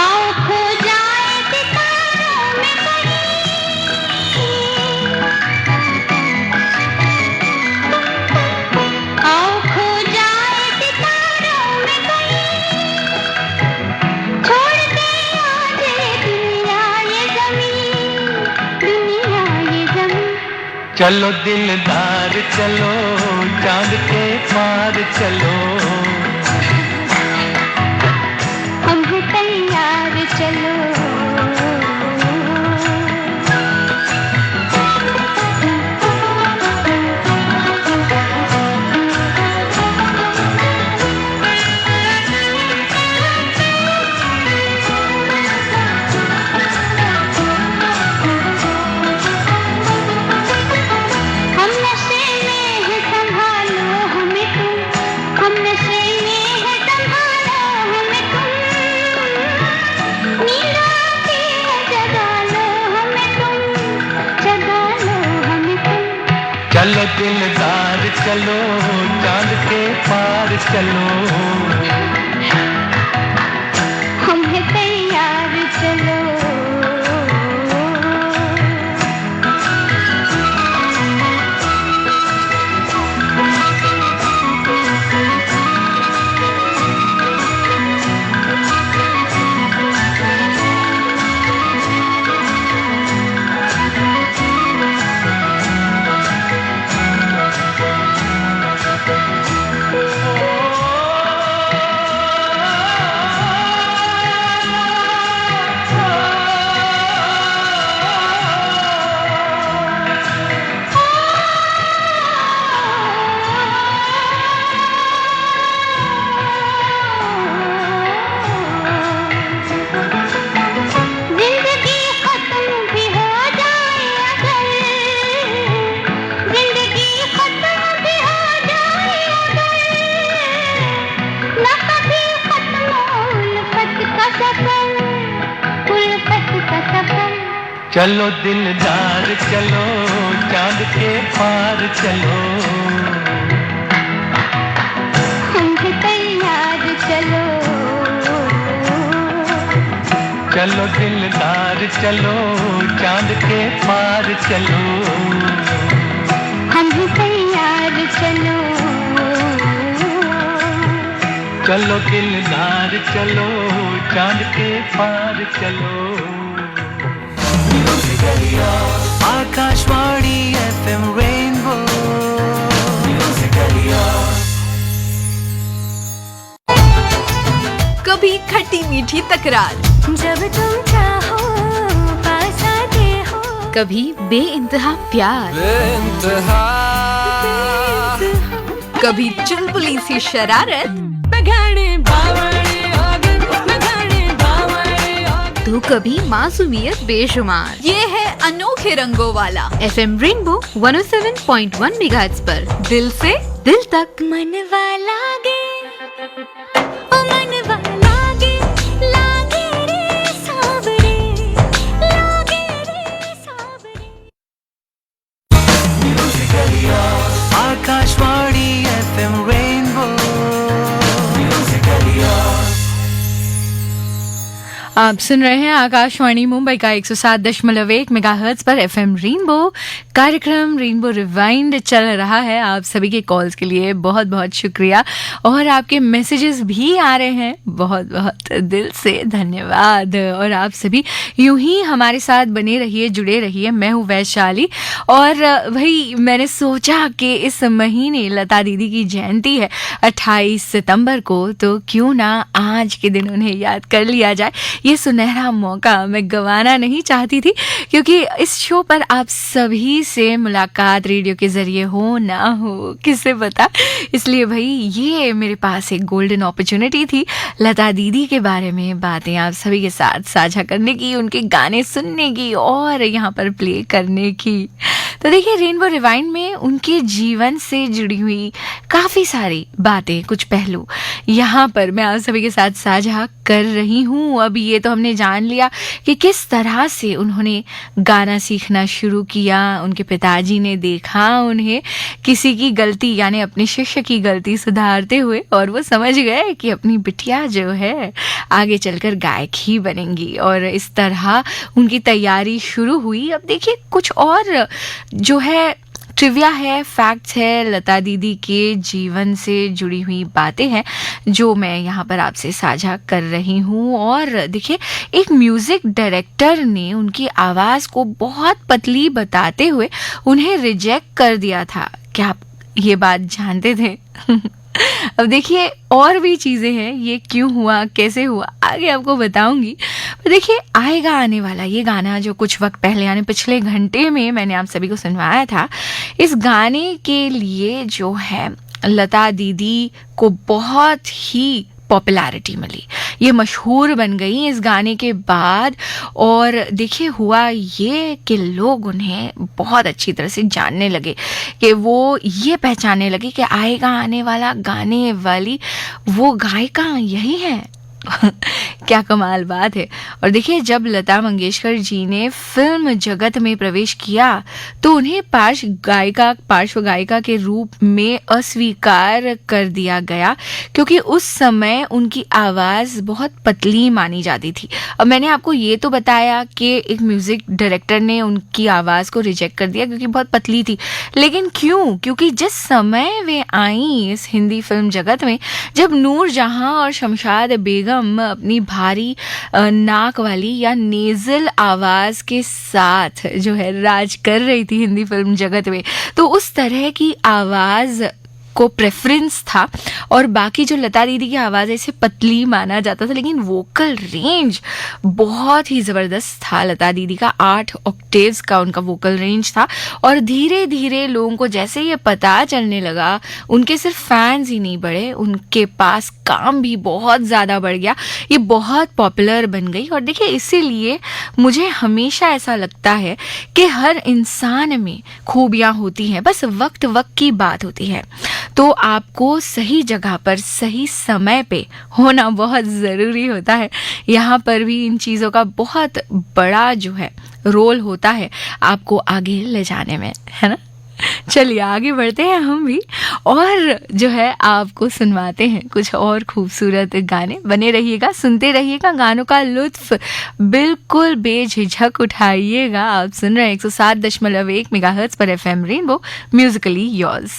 Speaker 1: आओ खो जाए सितारों में कहीं आओ खो जाए सितारों में कहीं छोड़ के आज दुनिया ये जमीन
Speaker 10: चलो दिलदार चलो चांद के पार चलो चलो चांद के पार चलो
Speaker 1: हम हैं तैयार चलो
Speaker 10: चलो दिलदार चलो चांद के पार चलो
Speaker 1: हम हैं तैयार चलो
Speaker 10: चलो दिलदार चलो चांद के पार चलो
Speaker 1: हम हैं तैयार चलो
Speaker 10: चलो दिलदार चलो चांद के पार चलो
Speaker 3: आकाशवाणी FM रेनबो
Speaker 8: कभी खट्टी मीठी तकरार,
Speaker 1: जब तुम चाहो पास आते हो
Speaker 6: कभी बेइंतहा प्यार,
Speaker 3: बेइंतहा
Speaker 8: कभी चुलबुली सी शरारत,
Speaker 6: तो कभी मासूमियत बेशुमार।
Speaker 8: ये है अनोखे रंगों वाला
Speaker 6: FM रेनबो 107.1 मेगाहर्ट्ज पर
Speaker 8: दिल से
Speaker 6: दिल तक।
Speaker 1: मन वाला गे ओ मन वाला गे लागे रे सावरे लागे रे सावरे
Speaker 3: आकाशवाणी FM रेनबो
Speaker 6: आप सुन रहे हैं आकाशवाणी मुंबई का 107.1 मेगाहर्ट्ज पर FM रेनबो। कार्यक्रम रेनबो रिवाइंड चल रहा है। आप सभी के कॉल्स के लिए बहुत बहुत शुक्रिया और आपके मैसेजेस भी आ रहे हैं, बहुत बहुत दिल से धन्यवाद। और आप सभी यूं ही हमारे साथ बने रहिए, जुड़े रहिए। मैं हूँ वैशाली और भाई मैंने सोचा कि इस महीने लता दीदी की जयंती है 28 सितंबर को, तो क्यों ना आज के दिन उन्हें याद कर लिया जाए। ये सुनहरा मौका मैं गंवाना नहीं चाहती थी, क्योंकि इस शो पर आप सभी से मुलाकात रेडियो के जरिए हो ना हो किसे पता। इसलिए भाई ये मेरे पास एक गोल्डन अपॉर्चुनिटी थी लता दीदी के बारे में बातें आप सभी के साथ साझा करने की, उनके गाने सुनने की और यहाँ पर प्ले करने की। तो देखिए रेनबो रिवाइंड में उनके जीवन से जुड़ी हुई काफ़ी सारी बातें, कुछ पहलू यहाँ पर मैं आप सभी के साथ साझा कर रही हूँ। अब ये तो हमने जान लिया कि किस तरह से उन्होंने गाना सीखना शुरू किया। उनके पिताजी ने देखा उन्हें किसी की गलती यानी अपने शिष्य की गलती सुधारते हुए और वो समझ गए कि अपनी बिटिया जो है आगे चलकर गायक ही बनेंगी, और इस तरह उनकी तैयारी शुरू हुई। अब देखिए कुछ और जो है ट्रिविया है, फैक्ट्स है, लता दीदी के जीवन से जुड़ी हुई बातें हैं जो मैं यहाँ पर आपसे साझा कर रही हूँ। और देखिए एक म्यूज़िक डायरेक्टर ने उनकी आवाज़ को बहुत पतली बताते हुए उन्हें रिजेक्ट कर दिया था। क्या आप ये बात जानते थे? अब देखिए और भी चीज़ें हैं, ये क्यों हुआ, कैसे हुआ, आगे आपको बताऊंगी। पर देखिए आएगा आने वाला ये गाना जो कुछ वक्त पहले यानी पिछले घंटे में मैंने आप सभी को सुनवाया था, इस गाने के लिए जो है लता दीदी को बहुत ही पॉपुलैरिटी मिली, ये मशहूर बन गई इस गाने के बाद। और देखिए हुआ ये कि लोग उन्हें बहुत अच्छी तरह से जानने लगे, कि वो ये पहचानने लगे कि आएगा आने वाला गाने वाली वो गायिका यही है क्या कमाल बात है। और देखिए, जब लता मंगेशकर जी ने फिल्म जगत में प्रवेश किया तो उन्हें पार्श्व गायिका के रूप में अस्वीकार कर दिया गया, क्योंकि उस समय उनकी आवाज़ बहुत पतली मानी जाती थी। अब मैंने आपको ये तो बताया कि एक म्यूज़िक डायरेक्टर ने उनकी आवाज़ को रिजेक्ट कर दिया क्योंकि बहुत पतली थी, लेकिन क्यों? क्योंकि जिस समय वे आई इस हिंदी फिल्म जगत में, जब नूर जहां और शमशाद बेगम अपनी भारी नाक वाली या नेजल आवाज के साथ जो है राज कर रही थी हिंदी फिल्म जगत में, तो उस तरह की आवाज को प्रेफरेंस था। और बाकी जो लता दीदी की आवाज़ ऐसे पतली माना जाता था, लेकिन वोकल रेंज बहुत ही ज़बरदस्त था लता दीदी का। 8 ऑक्टेव्स का उनका वोकल रेंज था। और धीरे धीरे लोगों को जैसे ये पता चलने लगा, उनके सिर्फ फैंस ही नहीं बढ़े, उनके पास काम भी बहुत ज़्यादा बढ़ गया, ये बहुत पॉपुलर बन गई। और देखिए, इसीलिए मुझे हमेशा ऐसा लगता है कि हर इंसान में खूबियाँ होती हैं, बस वक्त की बात होती है। तो आपको सही जगह पर सही समय पे होना बहुत ज़रूरी होता है। यहाँ पर भी इन चीज़ों का बहुत बड़ा जो है रोल होता है आपको आगे ले जाने में, है ना। चलिए आगे बढ़ते हैं हम भी, और जो है आपको सुनवाते हैं कुछ और खूबसूरत गाने। बने रहिएगा, सुनते रहिएगा, गानों का लुत्फ बिल्कुल बेझिझक उठाइएगा। आप सुन रहे हैं 107.1 मेगाहर्ट्ज पर FM रेनबो, म्यूजिकली योर्स।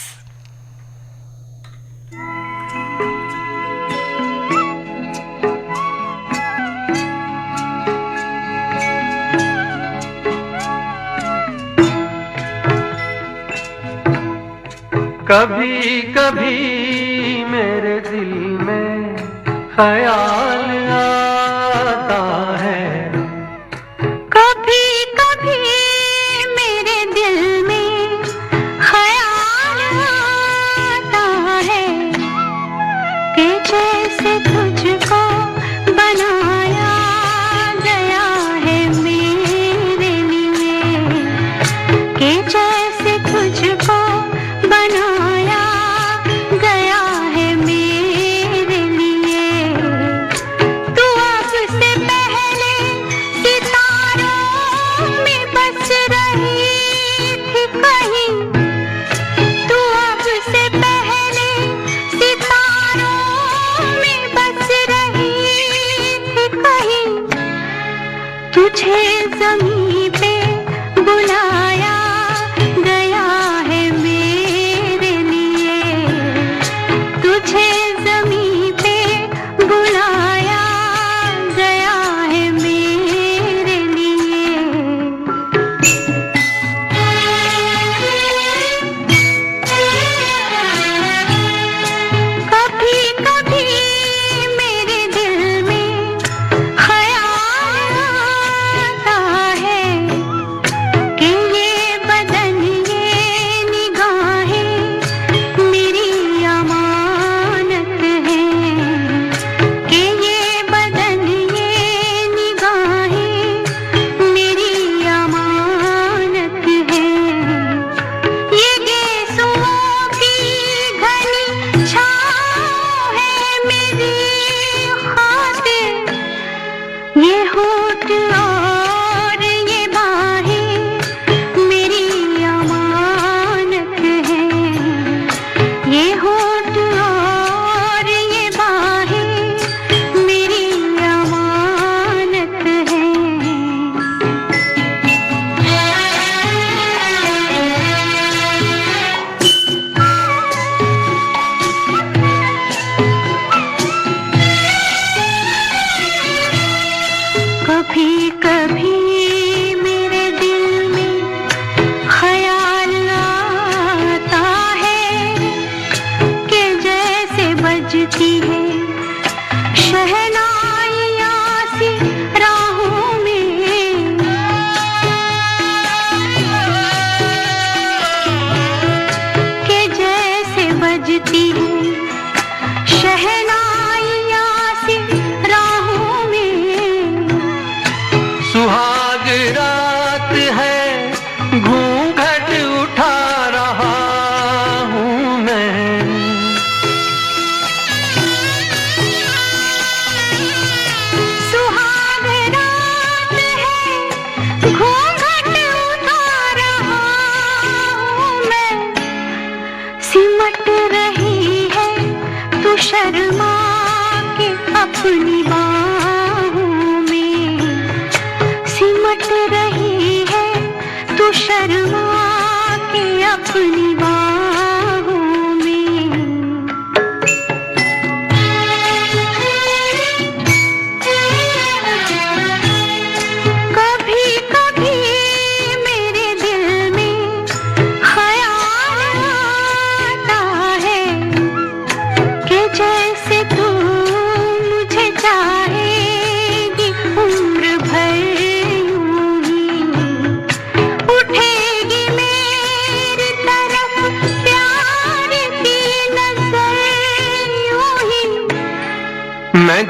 Speaker 10: कभी कभी मेरे दिल में ख्याल आता है,
Speaker 1: कभी कभी मेरे दिल में ख्याल आता है कि जैसे तुझको बनाया गया है मेरे लिए, कि जैसे तुझको बनाया गया है मेरे लिए। तू अब से पहले सितारों में बस रही थी कहीं, तू अब से पहले सितारों में बस रही थी कहीं। तुझे ज़मीं पे बुलाया गया है मेरे लिए, तुझे ज़मीं पे बुलाया गया है मेरे लिए। कभी कभी मेरे दिल में ख्याल आता है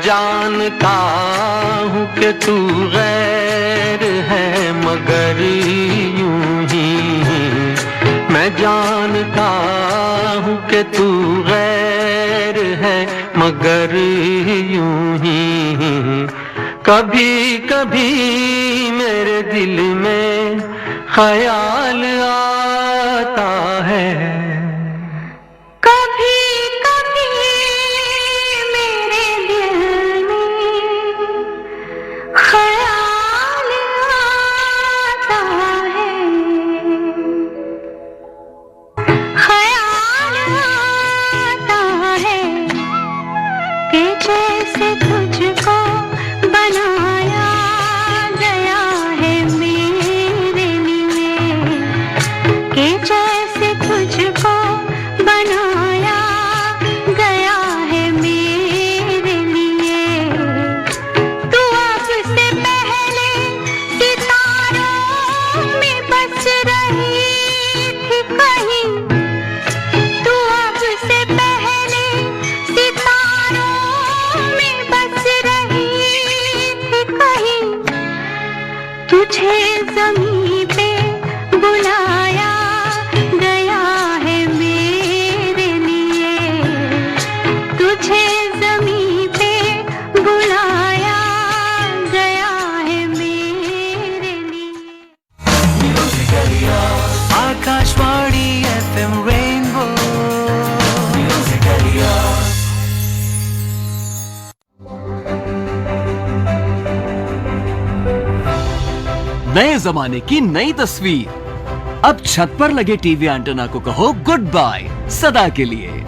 Speaker 11: जानता हूँ कि तू गैर है मगर यूं ही, मैं जानता हूँ कि तू गैर है मगर यूं ही, कभी कभी मेरे दिल में ख्याल आता है,
Speaker 12: नए जमाने की नई तस्वीर। अब छत पर लगे टीवी एंटेना को कहो गुड बाय सदा के लिए।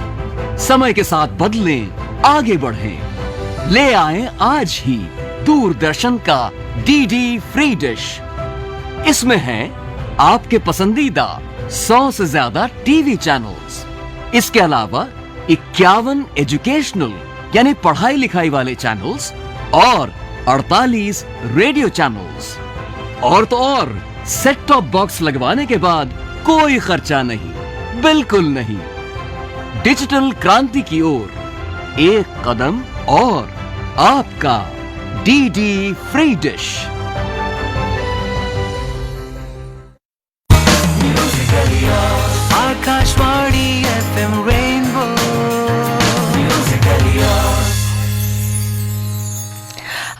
Speaker 12: समय के साथ बदलें, आगे बढ़ें। ले आए आज ही दूरदर्शन का डीडी फ्री डिश। इसमें है आपके पसंदीदा 100 से ज्यादा टीवी चैनल्स। इसके अलावा 51 एजुकेशनल यानी पढ़ाई लिखाई वाले चैनल्स और 48 रेडियो चैनल्स। और तो और सेट टॉप बॉक्स लगवाने के बाद कोई खर्चा नहीं, बिल्कुल नहीं। डिजिटल क्रांति की ओर एक कदम और आपका DD free dish.
Speaker 3: Akashvani FM rainbow.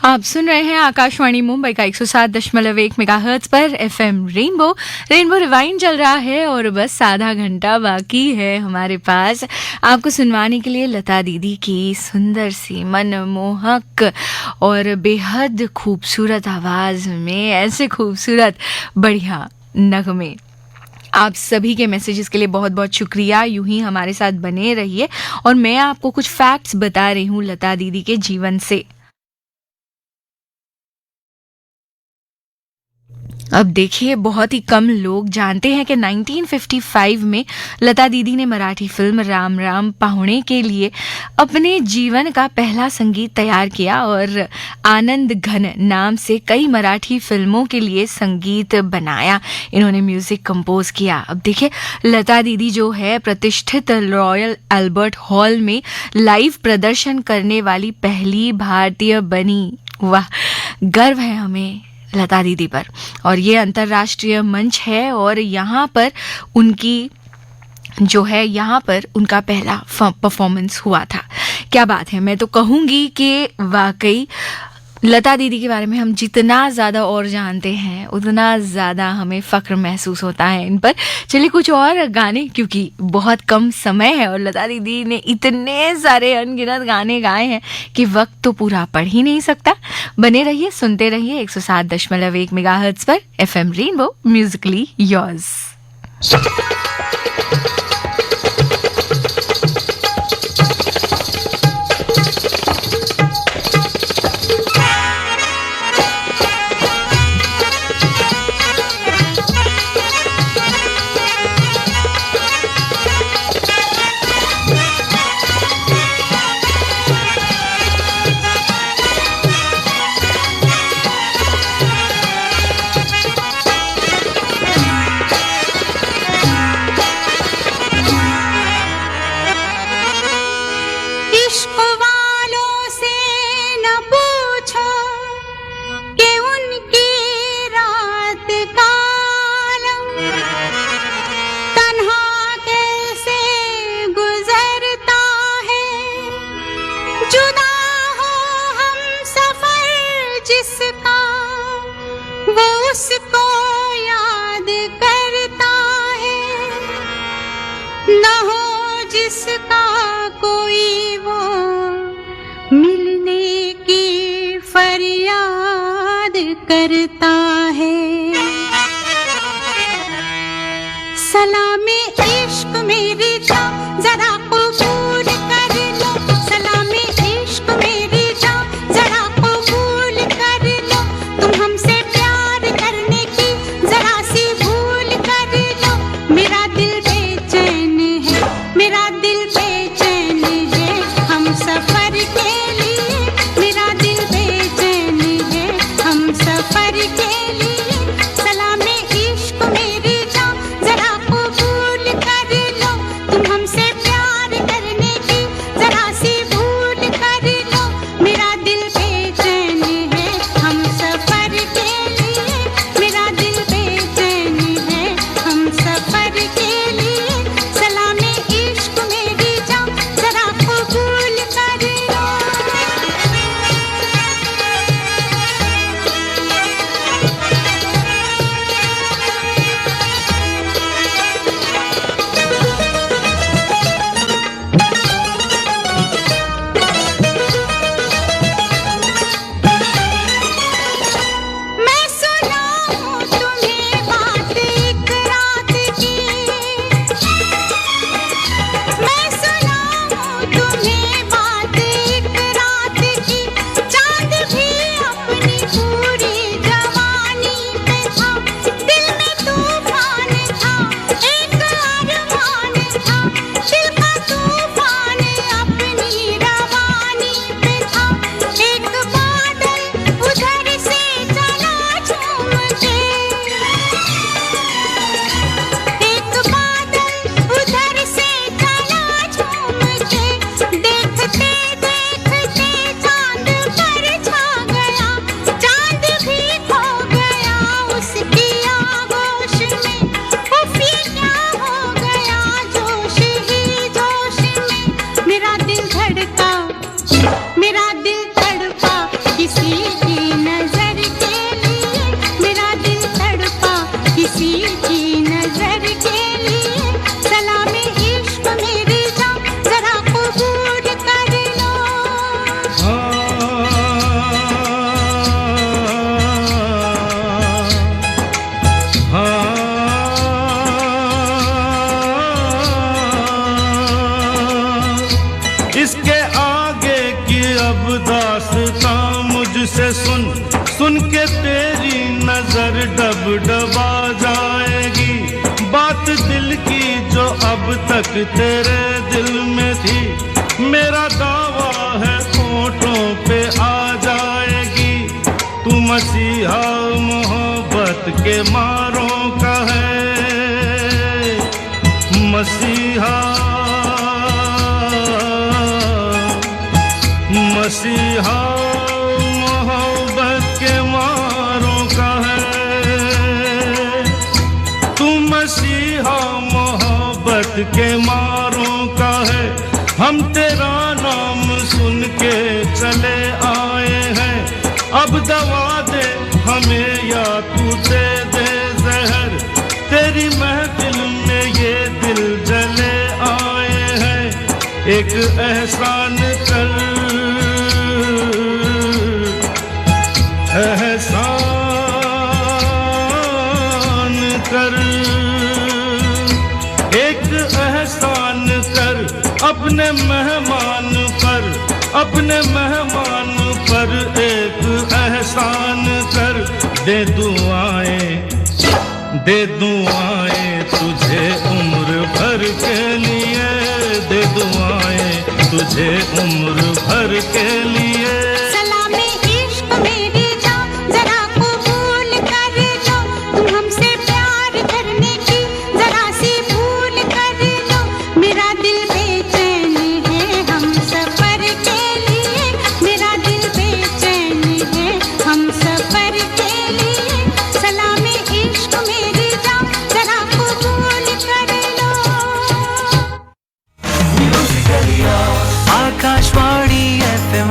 Speaker 6: आप सुन रहे हैं आकाशवाणी मुंबई का 107.1 मेगाहर्ट्ज पर एफएम रेनबो। रेनबो रिवाइंड चल रहा है और बस आधा घंटा बाकी है हमारे पास आपको सुनवाने के लिए लता दीदी की सुंदर सी मनमोहक और बेहद खूबसूरत आवाज में ऐसे खूबसूरत बढ़िया नगमे। आप सभी के मैसेजेस के लिए बहुत बहुत शुक्रिया। यूं ही हमारे साथ बने रहिए और मैं आपको कुछ फैक्ट्स बता रही हूँ लता दीदी के जीवन से। अब देखिए, बहुत ही कम लोग जानते हैं कि 1955 में लता दीदी ने मराठी फिल्म राम राम पाहुणे के लिए अपने जीवन का पहला संगीत तैयार किया और आनंद घन नाम से कई मराठी फिल्मों के लिए संगीत बनाया। इन्होंने म्यूजिक कंपोज किया। अब देखिए, लता दीदी जो है प्रतिष्ठित रॉयल अल्बर्ट हॉल में लाइव प्रदर्शन करने वाली पहली भारतीय बनी। वाह, गर्व है हमें लता दीदी पर। और ये अंतर्राष्ट्रीय मंच है और यहाँ पर उनकी जो है यहाँ पर उनका पहला परफॉर्मेंस हुआ था। क्या बात है। मैं तो कहूँगी कि वाकई लता दीदी के बारे में हम जितना ज़्यादा और जानते हैं उतना ज़्यादा हमें फ़ख्र महसूस होता है इन पर। चलिए कुछ और गाने, क्योंकि बहुत कम समय है और लता दीदी ने इतने सारे अनगिनत गाने गाए हैं कि वक्त तो पूरा पढ़ ही नहीं सकता। बने रहिए, सुनते रहिए 107.1 मेगाहर्ट्ज पर एफएम रेनबो, म्यूजिकली योर्स।
Speaker 1: जिसका कोई वो मिलने की फरियाद करता है। सलामे इश्क मेरी जान जरा कबूल कर लो, सलामे इश्क मेरी जान जरा कबूल कर लो, तुम हमसे प्यार करने की जरा सी भूल कर लो। मेरा दिल बेचैन है, मेरा दिल बेचैन है हम सफर के लिए, मेरा दिल बेचैन है हम सफर के लिए। सलामे इश्क मेरी जान जरा कबूल कर लो, तुम हमसे प्यार करने की जरा सी भूल कर लो। मेरा दिल बेचैन है हम सफर के लिए, मेरा दिल बेचैन है हम सफर के लिए। सलामे इश्क मेरी जान जरा कबूल कर लो। मैं सुनाऊं तुम्हें बात एक रात की, मैं सुनाऊं तुम्हें बात एक रात की। चांद भी अपनी पूरी जवानी पे था, दिल में तूफान था, एक अरमान था, दिल का तूफान अपनी रवानी पे था। एक बादल उधर से चला झूम के, एक बादल उधर से चला झूम के, देखते देखते चांद पर छा गया, चांद भी खो गया उसकी आगोश में। उफ ये क्या हो गया जोश ही जोश में। मेरा दिल धड़का, मेरा दिल तड़पा किसी की नजर के लिए, मेरा दिल तड़पा किसी की नजर के लिए। सलामे इश्क मेरी जान जरा कबूल कर लो।
Speaker 10: इसके आगे की अब दास्तां मुझसे सुन, सुन के तेरी नजर डब डबा जाएगी। बात दिल की जो अब तक तेरे दिल में थी, मेरा दावा है होठों पे आ जाएगी। तू मसीहा मोहब्बत के मारों का है, मसीहा मसीहा मोहब्बत के मारों का है। तू मसीहा मोहब्बत के मारों का है। हम तेरा नाम सुन के चले आए हैं, अब दवा दे हमें या तू दे दे जहर। तेरी महफिल में ये दिल जले आए हैं, एक एहसान कर, एहसान कर, एक एहसान कर अपने मेहमान पर, अपने मेहमान पर एक एहसान कर। दे दुआएं तुझे उम्र भर के लिए, दे दुआएं तुझे उम्र भर के लिए।
Speaker 1: सलामे इश्क मेरी जान जरा कबूल कर लो, तुम हमसे प्यार करने की जरा सी भूल कर लो। मेरा दिल बेचैन है हम सफर के लिए, मेरा दिल बेचैन है हम सफर के लिए। सलामे इश्क मेरी जान जरा कबूल कर लो।
Speaker 3: आकाशवाणी FM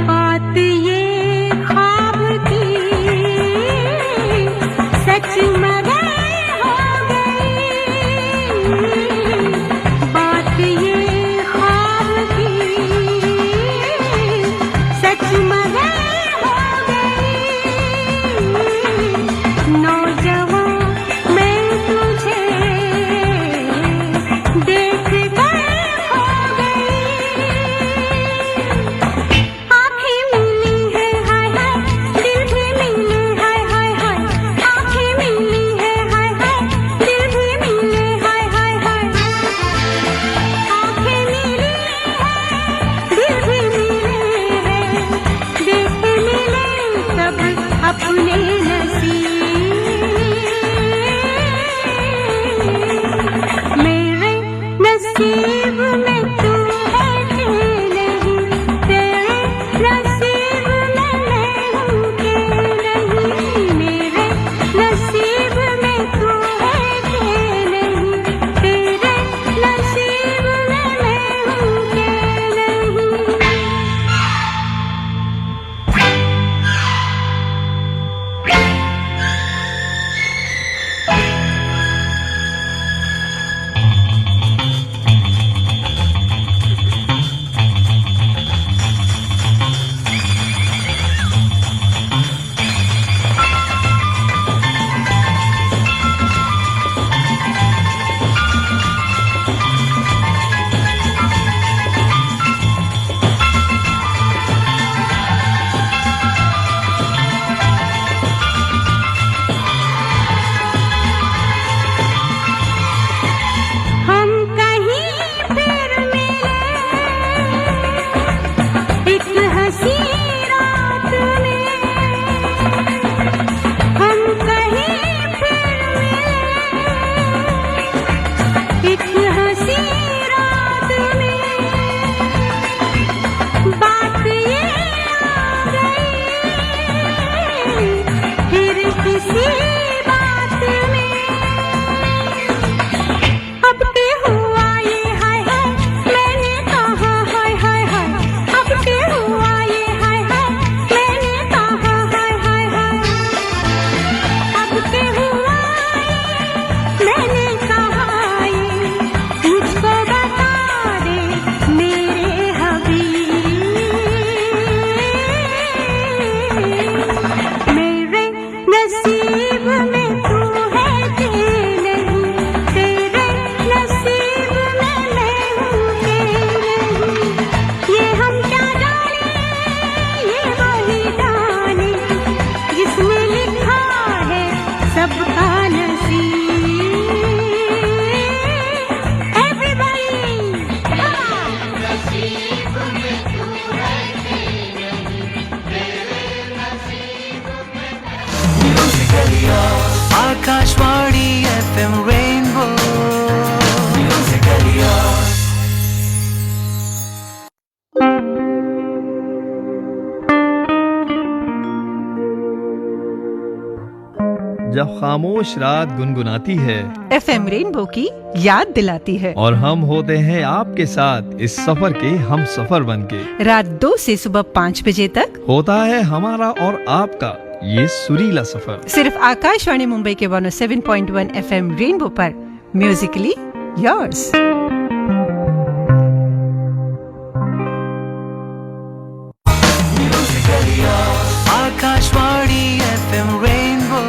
Speaker 1: बात ये ख्वाब की सच मगर हो गई, बात ये ख्वाब की सच मगर हो गई। नौजवान मैं तुझे देख कर खो गई, आँखें मिली है हाय हाय दिल भी मिले हाय हाय हाय, आँखें मिली है हाय हाय दिल भी मिले हाय हाय हाय, आँखें मिली है दिल भी मिले हैं, देख मिले सब अपने नसीब, मेरे नसीब में तू है कि नहीं, तेरे नसीब में मैं हूँ कि नहीं, मेरे नसीब में तू है कि नहीं, तेरे नसीब में मैं हूँ कि नहीं। हम कहीं फिर मिले एक हंसी रात में, हम कहीं फिर मिले एक हंसी रात में, बात ये आ गई फिर किसी बात में, अब के हुआ ये हाय हाय मैंने कहा हाय हाय हाय, अब के हुआ ये हाय हाय मैंने कहा हाय हाय हाय, अब के हुआ ये मैंने कहा ये, मुझको बता दे मेरे हबीब, मेरे नसीब में तू है कि नहीं, तेरे नसीब में मैं हूँ कि नहीं, ये हम क्या जाने ये वही जाने जिसने लिखा है सबका नसीब, एवरीबॉडी नसीब में तू है कि नहीं, तेरे नसीब में
Speaker 3: आकाशवाणी FM रेनबो
Speaker 13: जब खामोश रात गुनगुनाती है,
Speaker 7: FM रेनबो की याद दिलाती है,
Speaker 13: और हम होते हैं आपके साथ इस सफर के हम सफर बनके,
Speaker 7: रात 2 से सुबह 5 बजे तक
Speaker 13: होता है हमारा और आपका ये सुरीला सफर।
Speaker 7: सिर्फ आकाशवाणी मुंबई के 107.1 FM रेनबो पर, Musically yours.
Speaker 3: Akashvani FM rainbow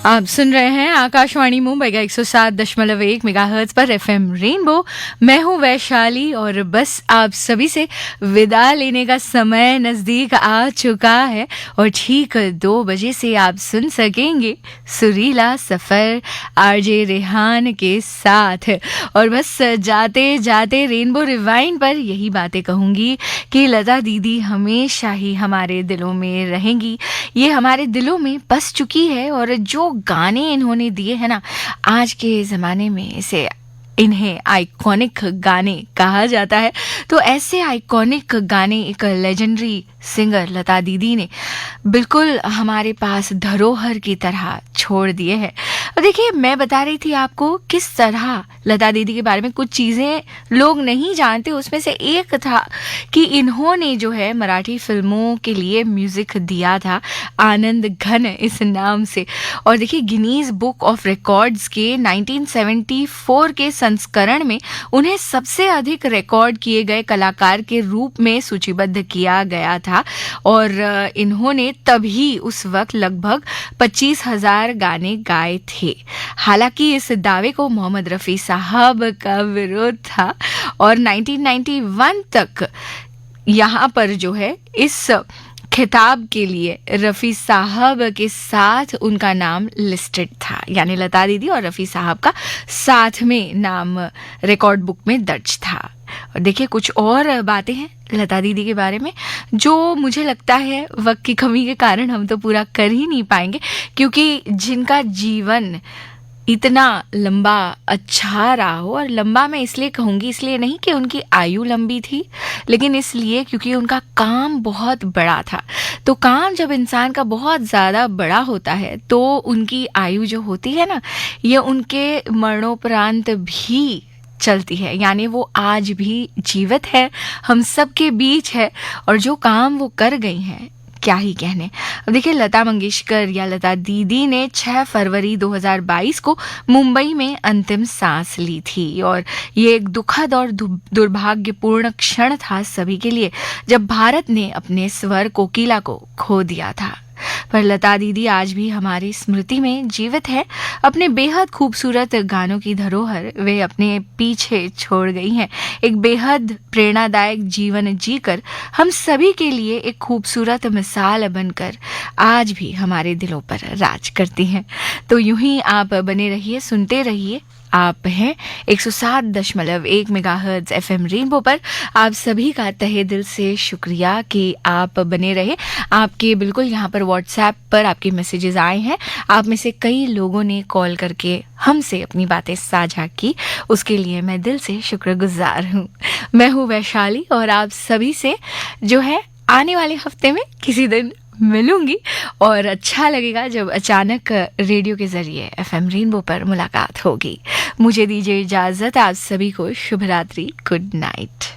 Speaker 6: आप सुन रहे हैं आकाशवाणी मुंबई का 107.1 मेगाहर्ट्ज पर FM रेनबो। मैं हूं वैशाली और बस आप सभी से विदा लेने का समय नज़दीक आ चुका है और ठीक 2 बजे से आप सुन सकेंगे सुरीला सफ़र आरजे रेहान के साथ। और बस जाते जाते रेनबो रिवाइंड पर यही बातें कहूँगी कि लता दीदी हमेशा ही हमारे दिलों में रहेंगी, ये हमारे दिलों में बस चुकी है। और जो गाने इन्होंने दिए हैं ना, आज के ज़माने में इसे इन्हें आइकॉनिक गाने कहा जाता है। तो ऐसे आइकॉनिक गाने एक लेजेंडरी सिंगर लता दीदी ने बिल्कुल हमारे पास धरोहर की तरह छोड़ दिए हैं। और देखिए, मैं बता रही थी आपको किस तरह लता दीदी के बारे में कुछ चीज़ें लोग नहीं जानते। उसमें से एक था कि इन्होंने जो है मराठी फिल्मों के लिए म्यूज़िक दिया था आनंद घन इस नाम से। और देखिए, गिनीज बुक ऑफ रिकॉर्ड्स के 1974 के संस्करण में उन्हें सबसे अधिक रिकॉर्ड किए गए कलाकार के रूप में सूचीबद्ध किया गया था। और इन्होंने तभी उस वक्त लगभग 25,000 गाने गाए थे। हालांकि इस दावे को मोहम्मद रफ़ी साहब का विरोध था और 1991 तक यहाँ पर जो है इस खिताब के लिए रफ़ी साहब के साथ उनका नाम लिस्टेड था, यानी लता दीदी और रफ़ी साहब का साथ में नाम रिकॉर्ड बुक में दर्ज था। और देखिए, कुछ और बातें हैं लता दीदी के बारे में जो मुझे लगता है वक्त की कमी के कारण हम तो पूरा कर ही नहीं पाएंगे, क्योंकि जिनका जीवन इतना लंबा अच्छा रहा हो, और लंबा मैं इसलिए कहूँगी, इसलिए नहीं कि उनकी आयु लंबी थी, लेकिन इसलिए क्योंकि उनका काम बहुत बड़ा था। तो काम जब इंसान का बहुत ज़्यादा बड़ा होता है तो उनकी आयु जो होती है ना, ये उनके मरणोपरांत भी चलती है, यानी वो आज भी जीवित है, हम सब के बीच है, और जो काम वो कर गई हैं क्या ही कहने। अब देखिए, लता मंगेशकर या लता दीदी ने 6 फरवरी 2022 को मुंबई में अंतिम सांस ली थी। और ये एक दुखद और दुर्भाग्यपूर्ण क्षण था सभी के लिए, जब भारत ने अपने स्वर कोकिला को खो दिया था। पर लता दीदी आज भी हमारी स्मृति में जीवित है। अपने बेहद खूबसूरत गानों की धरोहर वे अपने पीछे छोड़ गई हैं। एक बेहद प्रेरणादायक जीवन जीकर हम सभी के लिए एक खूबसूरत मिसाल बनकर आज भी हमारे दिलों पर राज करती हैं। तो यूं ही आप बने रहिए, सुनते रहिए। आप हैं 107.1 मेगाहर्ट्ज़ एफएम रेनबो पर। आप सभी का तहे दिल से शुक्रिया कि आप बने रहे। आपके बिल्कुल यहाँ पर व्हाट्सएप पर आपके मैसेजेस आए हैं। आप में से कई लोगों ने कॉल करके हमसे अपनी बातें साझा की, उसके लिए मैं दिल से शुक्रगुजार हूँ। मैं हूँ वैशाली और आप सभी से जो है आने वाले हफ्ते में किसी दिन मिलूंगी, और अच्छा लगेगा जब अचानक रेडियो के जरिए एफएम रेनबो पर मुलाकात होगी। मुझे दीजिए इजाजत। आप सभी को शुभ रात्रि, गुड नाइट।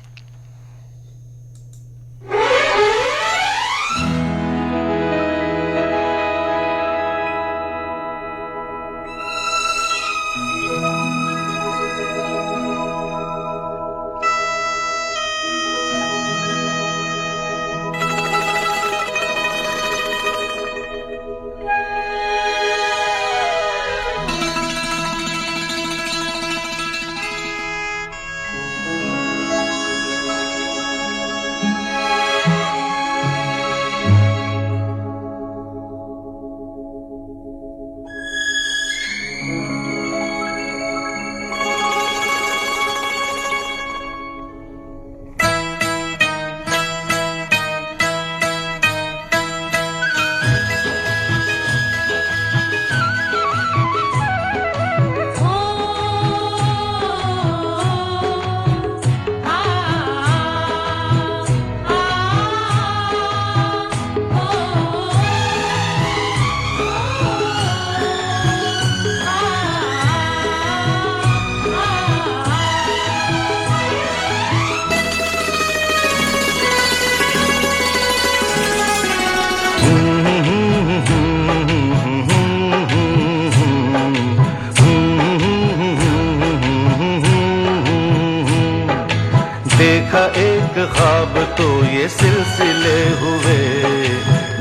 Speaker 10: देखा एक ख्वाब तो ये सिलसिले हुए,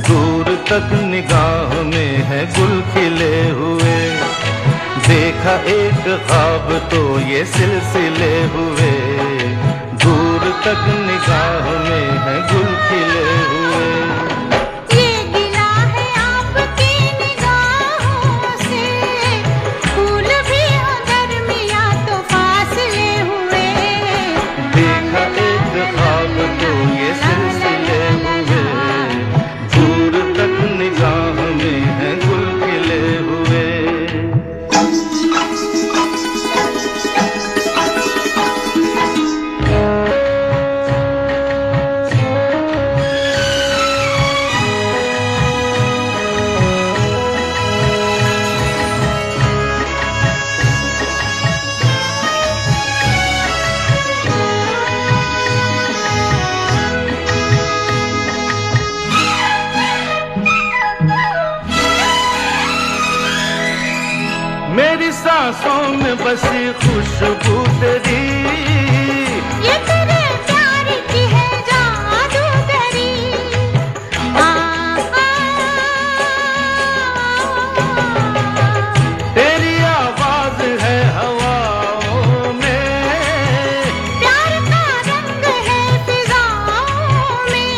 Speaker 10: दूर तक निगाह में है गुल खिले हुए। देखा एक ख्वाब तो ये सिलसिले हुए, दूर तक निगाह में है गुल खिले हुए। सांसों में बसी खुशबू तेरी,
Speaker 1: ये तेरे प्यार की है जादूगरी।
Speaker 10: तेरी आवाज है हवाओं में,
Speaker 1: प्यार का रंग है फिजाओं में,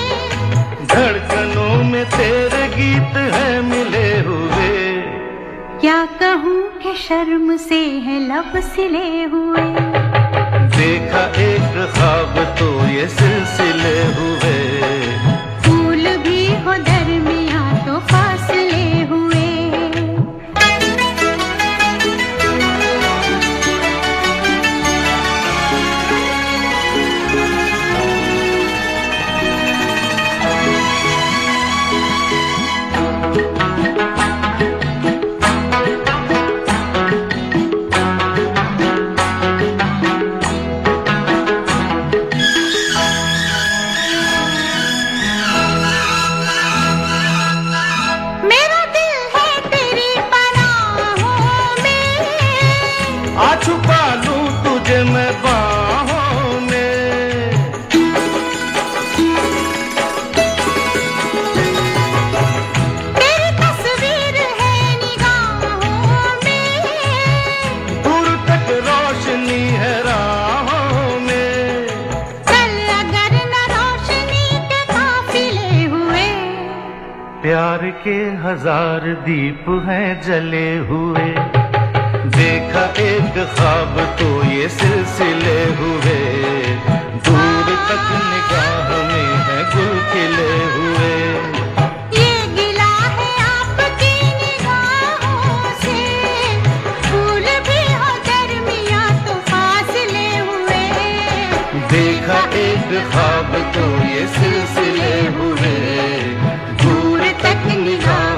Speaker 10: धड़कनों में तेरे गीत है मिले हुए।
Speaker 1: क्या कहूँ कि शर्म से है लब सिले हुए,
Speaker 10: देखा एक ख्वाब तो ये सिलसिले हुए,
Speaker 1: फूल भी हो दरमियाँ तो फासले हुए। मेरा दिल है तेरी पनाहों में,
Speaker 10: आ छुपा लूं तुझे मैं बाहों में।
Speaker 1: तेरी तस्वीर है निगाहों में,
Speaker 10: दूर तक रोशनी है राहों में,
Speaker 1: चल अगर न रोशनी के काफिले हुए,
Speaker 10: प्यार के हजार दीप हैं जले हुए, देखा एक ख्वाब तो ये सिलसिले हुए, दूर तक निगाह में है गुल खिले हुए।
Speaker 1: ये गिला है आपकी निगाहों से, फूल भी हो दरमियाँ तो फासले हुए,
Speaker 10: देखा एक ख्वाब तो ये सिलसिले हुए, दूर तक निगाह